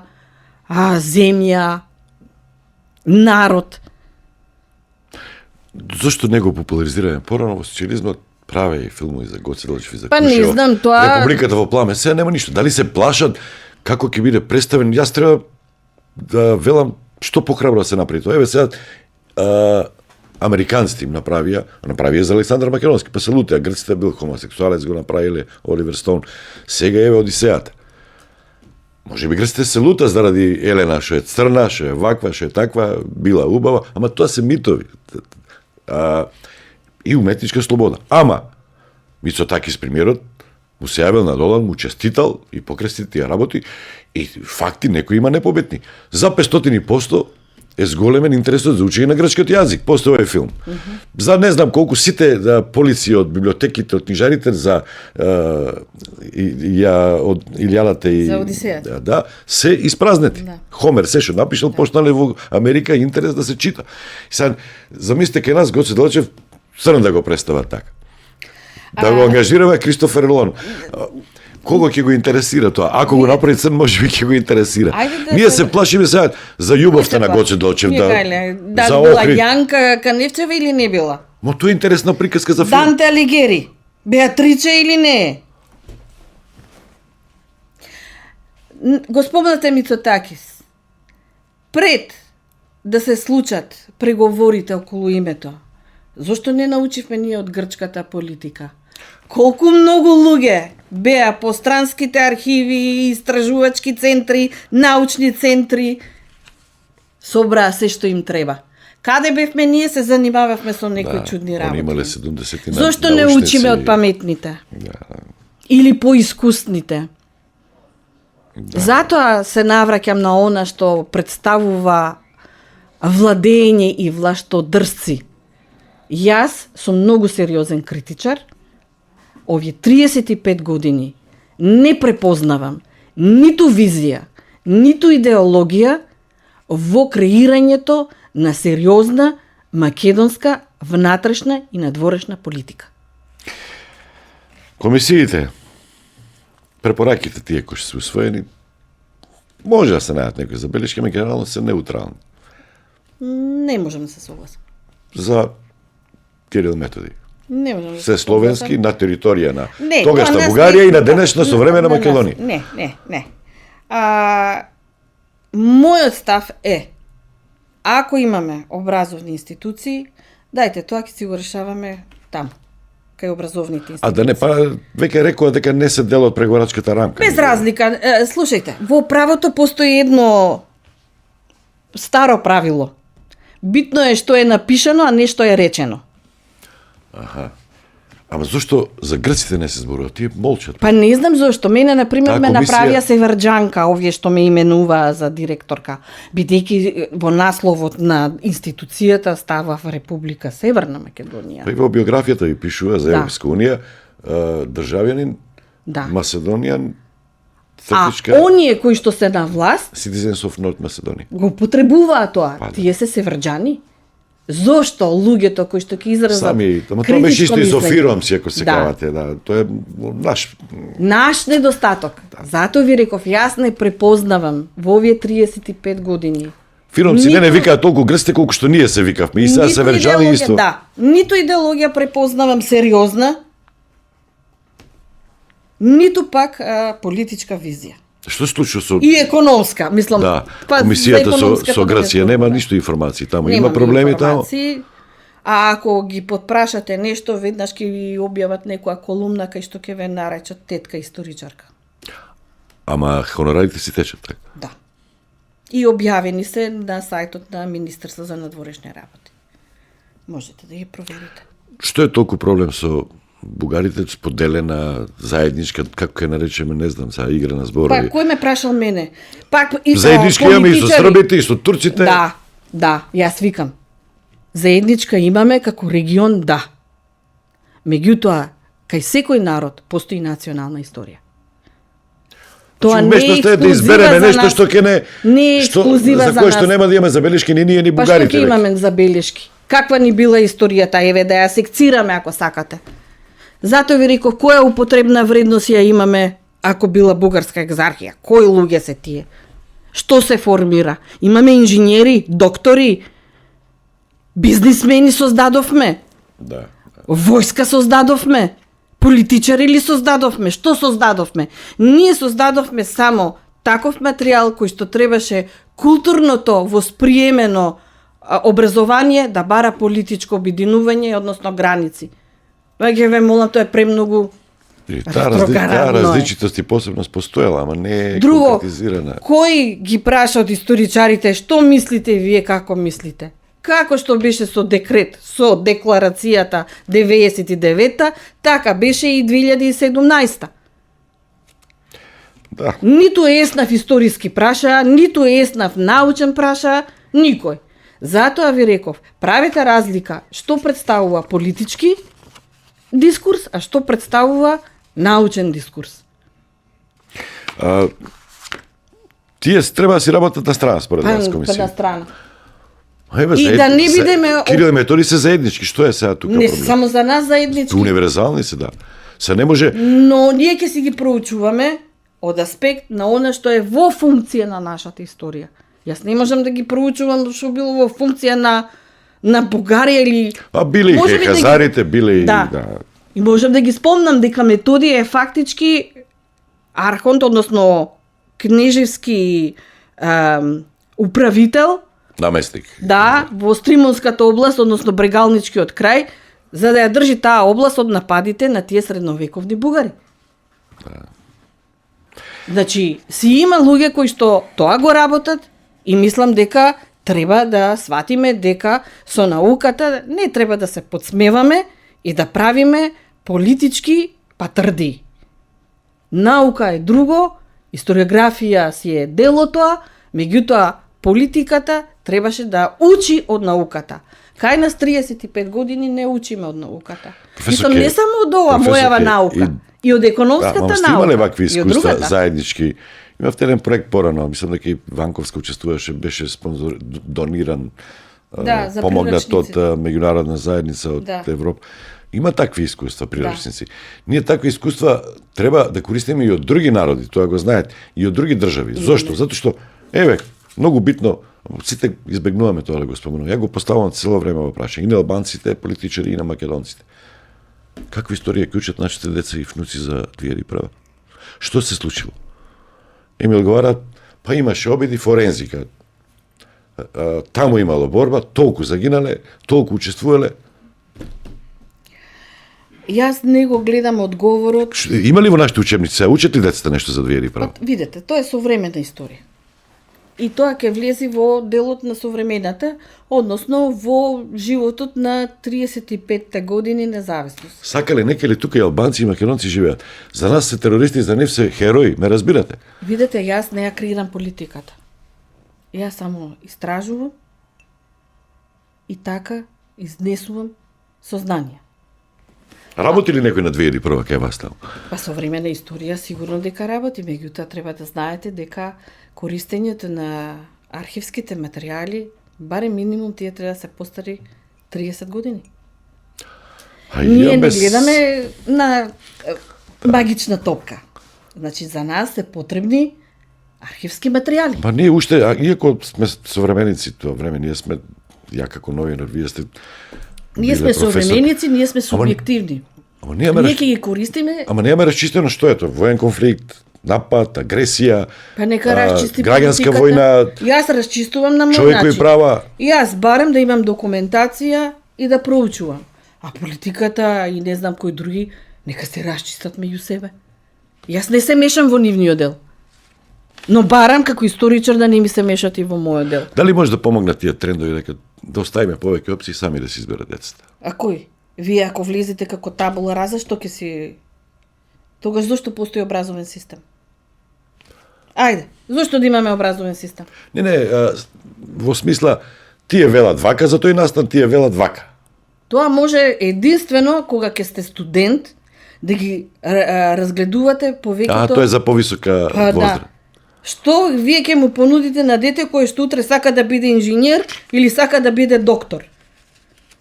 земја, народ. Зошто не го популаризираме порано во социализмот? Праве и филмови за Гоце Делчев и за Па не Кушева. знам, тоа- Републиката во пламе, сега нема ништо. Дали се плашат како ќе биде представен? Јас треба да велам што похрабро да се направи тоа. Еве сега американците им направија за Александар Македонски, па се лутеа, грците бил хомосексуалец, го направиле Оливер Стоун. Сега еве Одисејата. Може би грците се лута заради Елена, што е црна, што е ваква, што е таква, била убава, ама тоа се митови. И уметничка слобода. Ама, Мицотакис премиерот му се јавил на Долан, му честитал и покрести тие работи и факти некои има непобитни. За 500% е зголемен интересот за учење на грчкиот јазик после овој филм. За не знам колку сите полици од библиотеките, од книжарите за од Илијадата и За Одисејата. да, се испразнети. Да. Хомер се што напишал, почнале во Америка интерес да се чита. И сега, замислите кај нас Гоце Делчев црн да го представат така. Да го ангажираме Кристофер Лон. Кого ќе го интересира тоа? Ако го направи црн, може би ќе го интересира. Ајде да Ние се- се плашиме сега за љубовта на Гоце Делчев, да за била Охрид. Јанка Каневчева или не била? Мо тоа е интересна приказка за филм. Данте Алигери, Беатриче или не е? Го спомнате Мицотакис. Пред да се случат преговорите околу името, зошто не научивме ние од грчката политика? Колку многу луѓе беа по странските архиви, истражувачки центри, научни центри, собраа се што им треба. Каде бевме ние, се занимававме со некои чудни Они работи. имале 70 Зошто не учиме од паметните? Да. Или поискусните? Затоа се навраќам на она што представува владење и влаштодрсци. Јас сум многу сериозен критичар. Овие 35 години не препознавам ниту визија, ниту идеологија во креирањето на сериозна македонска внатрешна и надворешна политика. Комисиите, препораките тие кои се усвоени, може да се најдат некои забелешки, ама генерално се неутрални. Не можам да се согласам. За Кирил Методи. Не можам да Се словенски на територија на Не, тогашна тоа нас Бугарија не- и на денешна современа на нас- Македонија. Не. Мојот став е, ако имаме образовни институции, дајте тоа ќе си го решаваме таму, кај образовните институции. А да не па веќе рекоа дека не се дел од преговарачката рамка. Без разлика, слушајте, во правото постои едно старо правило. Битно е што е напишано, а не што е речено. Ама зошто за грците не се зборува? Тие молчат. Па не знам зошто. Мене, например, Таа ме комисија- направија северџанка, овие што ме именуваа за директорка, бидејќи во насловот на институцијата става в Република Северна Македонија. Па и во биографијата ви пишува за Да. Европска унија, државјанин, Да. Македонијан, А цртичка, оние кои што се на власт Citizens of North Macedonia. го потребуваат тоа. Па да. Тие се северџани. Зошто луѓето кои што ќе изразат Сами, ама тоа беше исто и со фиром си, ако се Да. кавате, да. Тоа е наш. Наш недостаток. Затоа ви реков, јас не препознавам во овие 35 години. Фиромци не Ниту- викаат толку грците колку што ние се викавме. И сега ниту се верџани идеологија- исто. Да, ниту идеологија препознавам сериозна, ниту пак политичка визија. Што се случи со И економска, мислам. да, па, за комисијата економската со да не Грција нема зборуваме. ништо информации таму. Немаме Има проблеми таму. информации, А ако ги подпрашате нешто, веднаш ќе ви објават некоја колумна кај што ќе ве наречат тетка историчарка. Ама хонорарите си течат така. Да. И објавени се на сајтот на Министерство за надворешни работи. Можете да ги проверите. Што е толку проблем со бугарите споделена заедничка, како ќе наречеме, не знам, сега игра на зборови. Па кој ме прашал мене? Пак и Заеднички имаме и со политичари. србите, и со турците. Да, да, јас викам. Заедничка имаме како регион, да. Меѓутоа, кај секој народ постои национална историја. Тоа не е Уместо сте да ексклузива избереме за нешто нас. што ќе Не е ексклузива за за кое нас. што нема да имаме забелешки ни ние ни Па што бугарите. ќе веќе. имаме забелешки? Каква ни била историјата? Еве да ја секцираме ако сакате. Затоа ви реков, која употребна вредност ја имаме ако била бугарска екзархија? Кои луѓе се тие? Што се формира? Имаме инженери, доктори, бизнисмени создадовме, Да. војска создадовме, политичари ли создадовме? Што создадовме? Ние создадовме само таков материјал кој што требаше културното восприемено образование да бара политичко обединување, односно граници. Веќе ве молам, тоа е премногу И таа ретроградно е. различитост и посебност постоела, ама не е Друго, конкретизирана. кој ги праша од историчарите, што мислите вие, како мислите? Како што беше со декрет, со декларацијата 99-та, така беше и 2017-та. Да. Ниту еснав историски праша, ниту еснав научен праша, никој. Затоа ви реков, правите разлика што представува политички дискурс, а што представува научен дискурс. Тие треба да си работат на страна според вас Па на комисија. страна. Еве, И да не бидеме- Кирил и Методи се заеднички, што е сега тука Не проблем? само за нас заеднички, Универзални се, да. Се не може но ние ќе си ги проучуваме од аспект на она што е во функција на нашата историја. Јас не можам да ги проучувам што било во функција на Бугарија или А биле и Може би да ги- хазарите, биле и Да. да. И можам да ги спомнам дека Методија е фактички архонт, односно кнежевски управител, наместник. да, во Стримонската област, односно Брегалничкиот крај, за да ја држи таа област од нападите на тие средновековни бугари. Значи, си има луѓе кои што тоа го работат и мислам дека треба да сватиме дека со науката не треба да се подсмеваме и да правиме политички патрди. Наука е друго, историографија си е дел од тоа, меѓутоа политиката требаше да учи од науката. Кај нас 35 години не учиме од науката. Професор Мислам, не Ке- само од ова професор мојава Ке, наука, и од економската ама сте наука. имале вакви и од искуства другата. заеднички. Имавте еден проект порано, мислам дека и Ванковска учествуваше, беше спонзор, дониран, Да, за помогнат од приручници. меѓународна заедница од Да. Европа. Има такви искуства приручници. Ние такви искуства треба да користиме и од други народи, тоа го знаат, и од други држави. Зошто? Затоа што еве, многу битно, сите избегнуваме тоа да го споменувам. Ја го поставувам цело време во прашање и на албанците, политичари и на македонците. Каква историја ќе учат нашите деца и внуци за 2001? Што се случило? Им одговара, па имаше обиди форензика. Таму имало борба, толку загинале, толку учествувале. Јас не го гледам одговорот. Има ли во нашите учебници? Учат ли децата нешто за 2001? Видете, тоа е современа историја. и тоа ќе влези во делот на современата, односно во животот на 35-те години независност. Сакале некеле тука и албанци и македонци живеат. За нас се терористи, за нив се херои, ме разбирате? Видете, јас не ја креирам политиката. Јас само истражувам и така изнесувам сознание. Работи ли некој на 2001 кај вас таму? Па современа историја сигурно дека работи, меѓутоа треба да знаете дека користењето на архивските материјали, барем минимум тие треба да се постари 30 години. Ние не гледаме на магична топка. Значи за нас се потребни архивски материјали. Па ние уште, иако сме современици тоа време, ние сме, ја како новинар, вие сте Ние сме современици, ние сме субјективни. Ама ние ќе ги користиме. Ама немаме расчистено што е тоа, воен конфликт, напад, агресија, па нека расчисти граѓанска политиката. војна. Јас расчистувам на мој човекови начин. права. Јас барем да имам документација и да проучувам. А политиката и не знам кои други, нека се расчистат меѓу себе. Јас не се мешам во нивниот дел. Но барам како историчар да не ми се мешат и во мојот дел. Дали може да помогнат тие трендови дека да оставиме повеќе опции сами да се изберат децата? А кој? Вие ако влезете како табула раза, што ќе си... Тогаш зошто постои образовен систем? Ајде, зошто да имаме образовен систем? Не, во смисла, тие велат вака, затоа и настан тие велат вака. Тоа може единствено кога ќе сте студент да ги разгледувате повеќето... Тоа е за повисока возраст. Да. Што вие ќе му понудите на дете кој што утре сака да биде инженер или сака да биде доктор?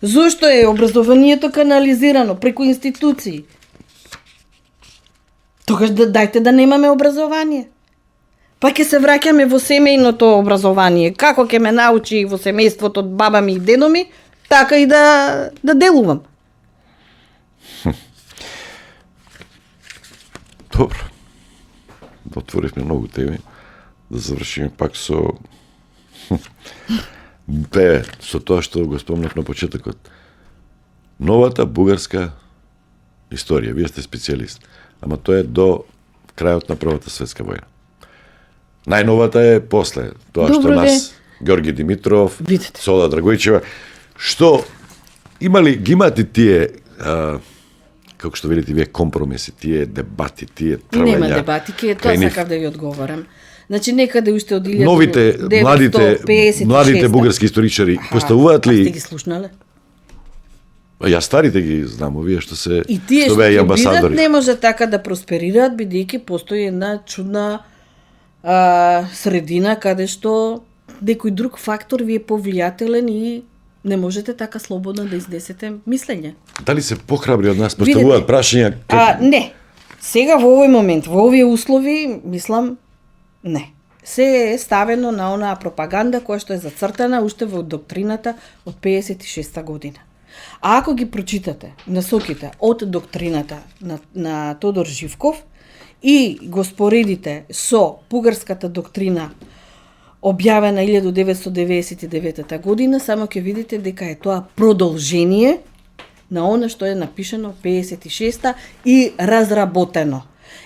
Зошто е образованието канализирано преку институции? Тогаш дајте да немаме образование. Па ќе се враќаме во семејното образование. Како ќе ме научи во семејството од баба ми и дедо ми, така и да делувам. Добро. Отворивме многу теми. Да завршиме пак со со тоа што го спомнав на почетокот. Новата бугарска историја. Вие сте специјалист. Ама тоа е до крајот на Првата светска војна. Најновата е после тоа што нас Ѓорги Димитров, Сола Драгојчева, што ги имате тие како што велите вие компромиси, тие дебати, тие трвања. Нема дебати, тоа сакав да ви одговорам. Значи некаде уште од 1956. Новите младите бугарски историчари поставуваат ли? Сте ги слушнале? Ја старите ги знам, овие што се и тие што беа амбасадори. Не може така да просперираат бидејќи постои една чудна средина каде што некој друг фактор ви е повлијателен и не можете така слободно да изнесете мислење. Дали се похрабри од нас поставуваат прашања? Не. Сега во овој момент, во овие услови, мислам, не. Се е ставено на онаа пропаганда која што е зацртана уште во доктрината од 56-та година. А ако ги прочитате насоките од доктрината на Тодор Живков и го споредите со бугарската доктрина објавена 1999 година, само ќе видите дека е тоа продолжение на она што е напишано 56-та и разработено.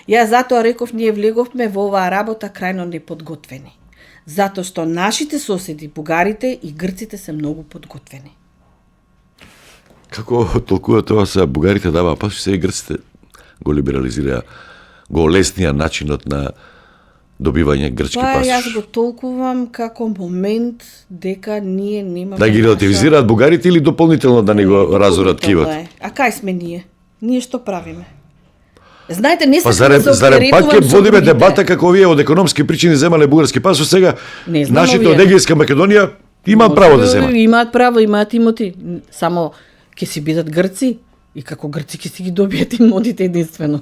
Јас затоа реков, ние влеговме во оваа работа крајно неподготвени. Затоа што нашите соседи, бугарите и грците се многу подготвени. Како толкува тоа се бугарите дава, па се и грците го либерализираа, го олеснија начинот на добивање грчки пасош. Јас го толкувам како момент дека ние немаме... Да ги релативизираат бугарите или дополнително да не го разорат кивот? А кај сме ние? Ние што правиме? Знаете, не се зарем пак ќе водиме дебата како овие од економски причини земале бугарски пасош, сега нашите од Егејска Македонија имаат право да земат. Имаат право, имаат имоти, само ќе си бидат грци и како грци ќе си ги добијат имотите единствено.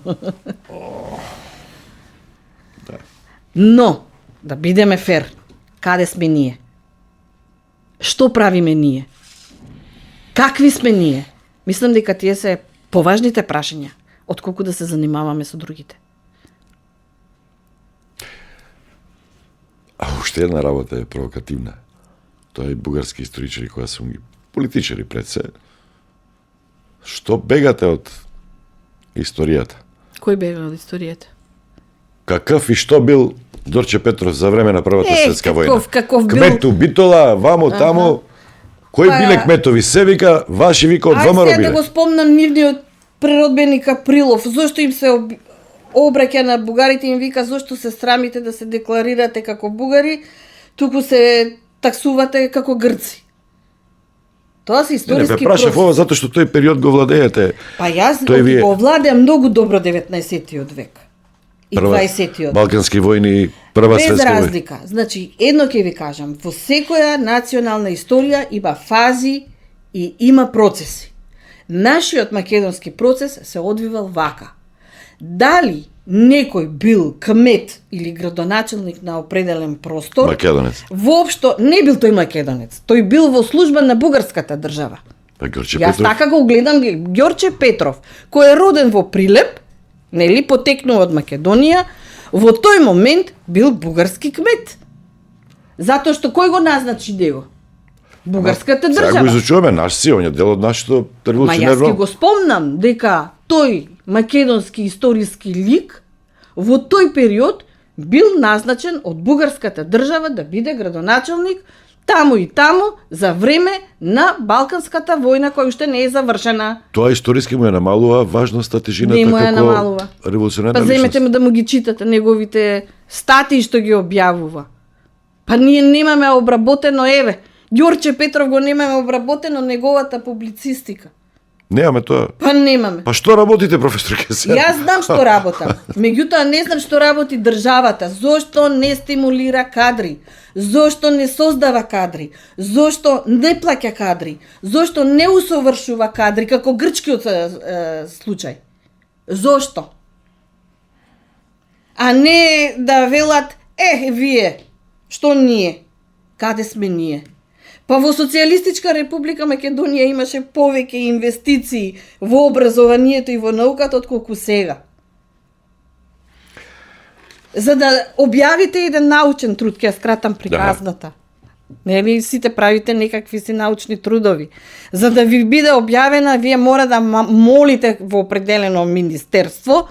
Но, да бидеме фер, каде сме ние? Што правиме ние? Какви сме ние? Мислам дека тие се поважните прашања, отколку да се занимаваме со другите. А уште една работа е провокативна. Тоа е бугарски историчари која се политичари пред се. Што бегате од историјата? Кој бега од историјата? какъв и што бил Ѓорче Петров за време на Првата светска војна. Каков бил... Кмету Битола, вамо, тамо, кои биле кметови? Се вика, ваши вика од ВМРО Ајде биле. да го спомнам нивниот преродбеник Априлов, зошто им се обраќа на бугарите, им вика зошто се срамите да се декларирате како бугари, туку се таксувате како грци. Тоа се Не историски бе прашав ова затоа што тој период го владеете. Па јас Тој го владеа многу добро 19-тиот век. И 20-тиот. Балкански војни, Прва Без светска војна. разлика. Значи, едно ќе ви кажам, во секоја национална историја има фази и има процеси. Нашиот македонски процес се одвивал вака. Дали некој бил кмет или градоначелник на определен простор, Македонец. воопшто не бил тој македонец. Тој бил во служба на бугарската држава. Па Ѓорче Јас Петров. така го гледам Ѓорче Петров, кој е роден во Прилеп, нели, потекнува од Македонија, во тој момент бил бугарски кмет. Затоа што кој го назначи него? Бугарската Сега го држава. изучуваме, наш си, он е дел од нашето Ма јас револуционерно. ќе го спомнам дека тој македонски историски лик во тој период бил назначен од бугарската држава да биде градоначелник таму и таму за време на Балканската војна која уште не е завршена. Тоа историски му ја намалува важноста, тежината Не му ја како намалува. револуционерна Па земете личност. му да му ги читате неговите статии што ги објавува. Па ние немаме обработено, еве, Ѓорче Петров го немаме обработено неговата публицистика. Немаме тоа. Па немаме. Па што работите, професор Кесер? Јас знам што работам. Меѓутоа не знам што работи државата. Зошто не стимулира кадри? Зошто не создава кадри? Зошто не плаќа кадри? Зошто не усовршува кадри како грчкиот случај? Зошто? А не да велат, вие, што ние? Каде сме ние? Па во Социјалистичка република Македонија имаше повеќе инвестиции во образованието и во науката отколку сега. За да објавите еден научен труд, ќе ја скратам приказната. Нели сите правите некакви си научни трудови. За да ви биде објавена, вие мора да молите во определено министерство,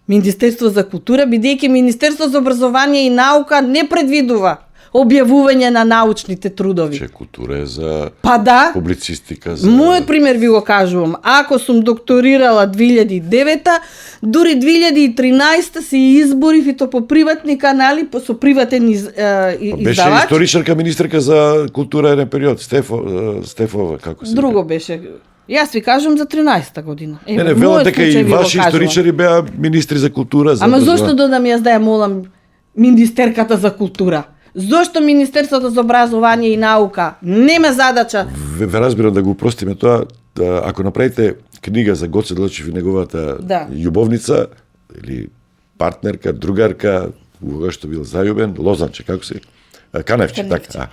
Министерство за култура, бидејќи Министерство за образование и наука не предвидува објавување на научните трудови. Че култура е за Па да, публицистика, за... мојот пример ви го кажувам. Ако сум докторирала 2009, дури 2013 се изборив и то по приватни канали, со приватен Беше издавач. историчарка, министерка за култура еден период, Стефова, како се Друго вика? беше. Јас ви кажувам за 13-та година. Не, велам дека и ваши историчари беа министри за култура. За Ама образование. зошто додам јас да ја молам министерката за култура? Зошто Министерството за образование и наука нема задача? Ве разбирам да го упростиме тоа, да, ако направите книга за Гоце Делчев и неговата Да. љубовница, или партнерка, другарка, кога што бил зајубен, Лозанче, како се? Каневче, Каневче. така.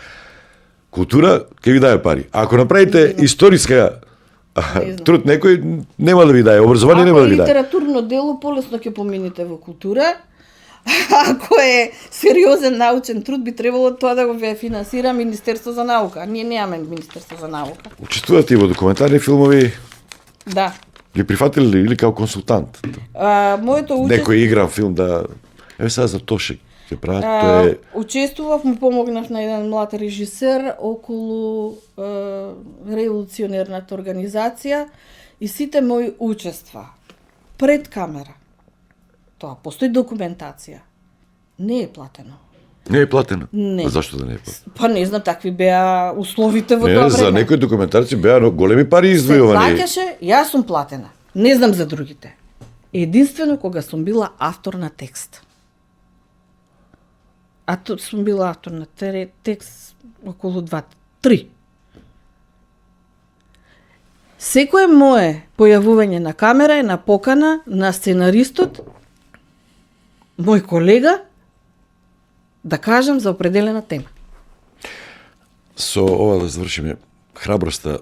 Култура ќе ви дае пари. А ако направите историска труд некој, нема да ви дае, образование нема да ви Ако е дае. литературно дело, полесно ќе помините во култура. Ако е сериозен научен труд, би требало тоа да го финансира Министерство за наука. Ние немаме Министерство за наука. Учествувате и во документарни филмови, Да. ги прифатили ли или као консултант? Моето учество... Некој игран филм да... Еве сега за Тошек ќе прават, тоа е... Учествував, му помогнав на еден млад режисер околу револуционерната организација и сите мои учества пред камера. Тоа постои документација. Не е платено. Не е платено. Не. А зашто да не е платено? Па не знам, такви беа условите во Не, тоа за време. некои документарци беа големи пари Се издвојувани. плаќаше, јас сум платена. Не знам за другите. Единствено кога сум била автор на текст. Сум била автор на текст околу 2-3. Секое мое појавување на камера е на покана на сценаристот, мој колега, да кажам за определена тема. Со ова да завршиме, храброста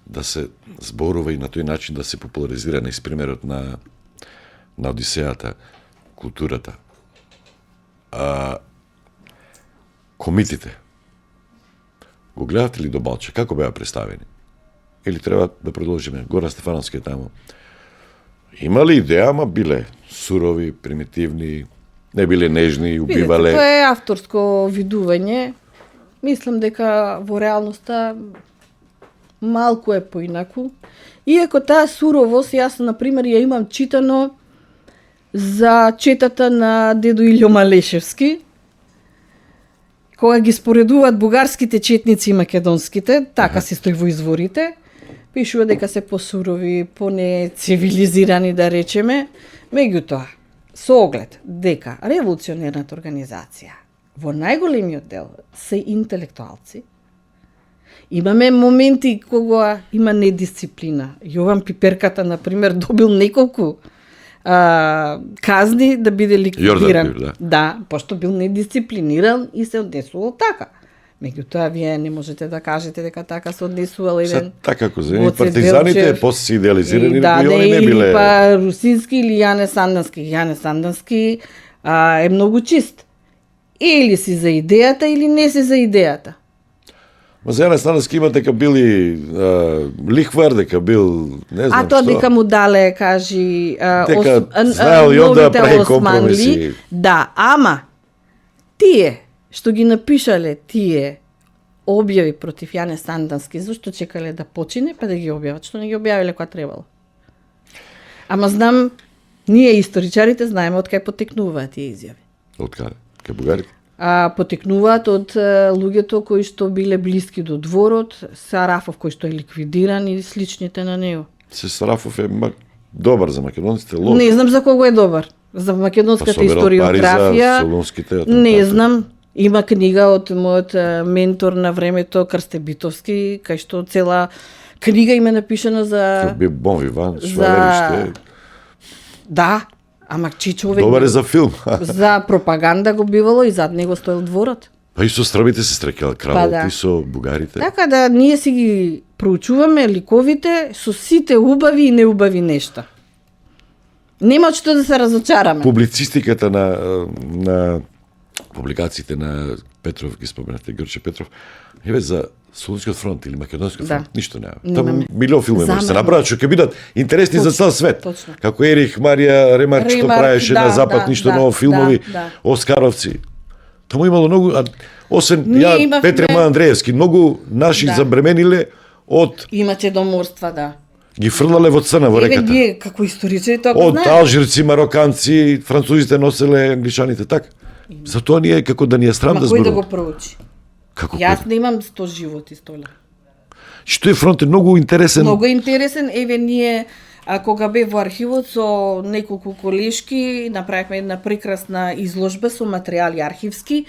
да се зборува и на тој начин да се популаризира на примерот на Одисејата, културата. Комитите, го гледате ли до Балче? Како беа представени? Или треба да продолжиме? Гора Стефановски е таму. Имали идеја, ама биле сурови, примитивни, не биле нежни, убивале. Видите, тоа е авторско видување. Мислам дека во реалноста малку е поинаку. Иако таа суровост, јас, например, ја имам читано за четата на дедо Илјо Малешевски, кога ги споредуваат бугарските четници и македонските, така се стои во изворите, пишува дека се посурови, понецивилизирани, да речеме, меѓутоа, со оглед дека револуционерната организација во најголемиот дел се интелектуалци, имаме моменти кога има недисциплина. Јован Пиперката, например, добил неколку казни да биде ликвидиран. Јордан, да, пошто бил недисциплиниран и се однесувал така. Меѓутоа, вие не можете да кажете дека така се однесувал еден... Така како за партизаните, после се идеализирани, да, и они не биле... Или па Русински или Јане Сандански. Јане Сандански е многу чист. Или си за идејата, или не си за идејата. Ма за Јане Сандански има дека били лихвар, дека бил, не знам што. А тоа што. дека му дале, кажи... дека знаел и он да прави компромиси. Да, ама тие што ги напишале тие објави против Јане Сандански, зашто чекале да почине, па да ги објават, што не ги објавиле кога требало. Ама знам, ние историчарите знаеме од кај потекнуваат тие изјави. Од каде? Кај бугарите? Потекнуваат од луѓето кои што биле блиски до дворот, Сарафов кој што е ликвидиран и сличните на него. Сарафов е добар за македонците, лош. Не знам за кого е добар. За македонската историографија. Не знам. Има книга од мојот ментор на времето Крсте Битовски, кај што цела книга има напишана за... Би Бон Иван, Швавериште. Да, ама чи човек... Добар е за филм. За пропаганда го бивало и зад него стоел дворот. Па и со србите се стрекал кралот, да. И со бугарите. Така да ние си ги проучуваме ликовите со сите убави и неубави нешта. Нема што да се разочараме. Публицистиката на публикациите на Петров, ги споменате, Грче Петров, еве за Солунскиот фронт или Македонскиот фронт, ништо нема. Таму милион филми може се направат што ќе бидат интересни за цел свет. Точно. Како Ерих Марија Ремарк што правеше на запад ништо ново филмови, Оскаровци. Таму имало многу, освен ја Петре Андреевски, многу наши забремениле од имате доморства, да. Ги фрлале во црна во реката. Еве ние како историчари тоа го знаеме. Од алжирци, мароканци, французите носеле англичаните така. Затоа ние како да ни е срам да зборуваме. Кој да го проучи? Како Јас не имам 100 животи столе. Што е фронт е многу интересен. Многу интересен. Еве ние кога бев во архивот со неколку колешки направивме една прекрасна изложба со материјали архивски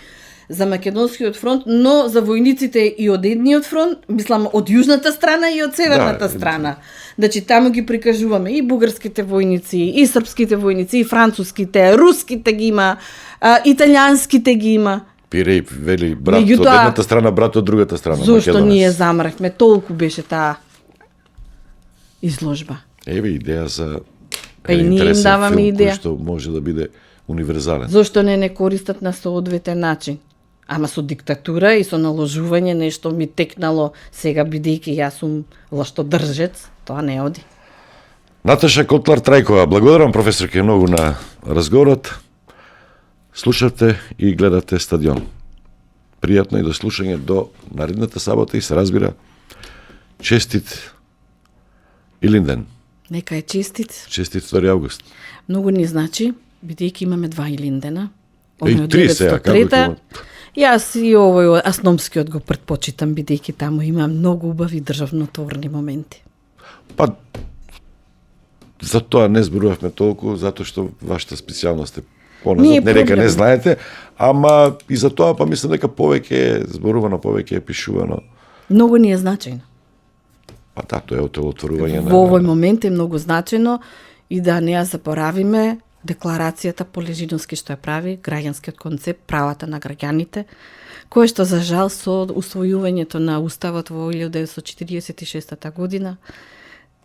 за Македонскиот фронт, но за војниците и од едниот фронт, мислам од јужната страна и од северната страна. Значи таму ги прикажуваме и бугарските војници, и српските војници, и француските, руските ги има, италијанските ги има. Пирей вели брат од едната страна, брат од другата страна. Зошто ние замревме, толку беше таа изложба. Еве идеја за и ние им даваме идеја што може да биде универзален. Зошто не користат на соодветен начин? Ама со диктатура и со наложување нешто ми текнало сега бидејќи јас сум лаштодржец, тоа не оди. Наташа Котлар Трајкова, благодарам професорке многу на разговорот. Слушате и гледате Стадион. Пријатно и до слушање до наредната сабота и се разбира честит Илинден. Нека е честит. Честит 2 август. Многу ни значи, бидејќи имаме 2 Илиндена. И 3 сега, како ќе Јас и овој Асномскиот го предпочитам, бидејќи таму има многу убави државнотворни моменти. Па, за тоа не зборувавме толку, затоа што вашата специјалност е поназад, не дека не знаете, ама и за тоа па мислам дека повеќе е зборувано, повеќе е пишувано. Многу ни е значајно. Па да, тоа е отворување на... Во овој момент е многу значајно и да не ја заборавиме декларацијата Полежиновски што ја прави, граѓанскиот концепт, правата на граѓаните, кој што за жал со усвојувањето на Уставот во 1946 година,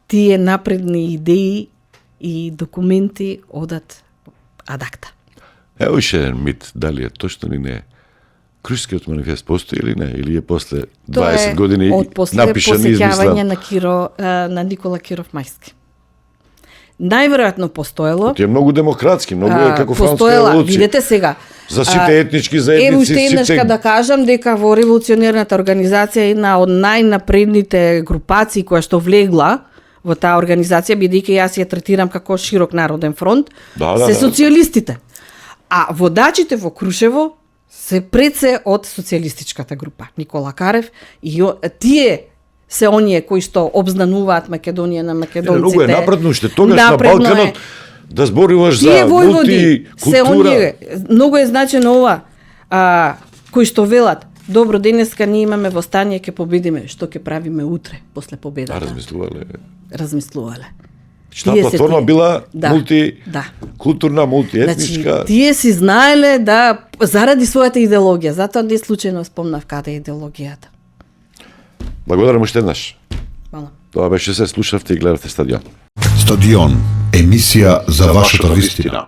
тие напредни идеи и документи одат адакта. Ево уште еден мит, дали е точно или не е. Крушкиот манифест постои или не? Или е после 20 години напишан и измислен? Од после посеќавање на Никола Киров Мајски. најверојатно постоело. Ти е многу демократски, многу е како француска Постоела, револуција. видете сега. За сите етнички заедници, уште еднашка да кажам дека во револуционерната организација е една од најнапредните групации која што влегла во таа организација, бидејќи јас ја третирам како широк народен фронт, се социјалистите. А водачите во Крушево се пред се од социјалистичката група. Никола Карев и тие се оние кои што обзнануваат Македонија на македонците. Многу е напредно уште тогаш на Балканот да зборуваш за мултикултура. Многу е значено ова, кои што велат, добро, денеска ние имаме востание, ќе победиме, што ќе правиме утре после победата. Размислувале. Таа платформа била мултикултурна, мултиетничка. Значи, тие си знаеле да заради својата идеологија, затоа не случајно спомнав каде е идеологијата. Благодарам уште еднаш. Мала. Тоа беше се, слушавте и гледавте Стадион. Стадион, емисија за вашата вистина.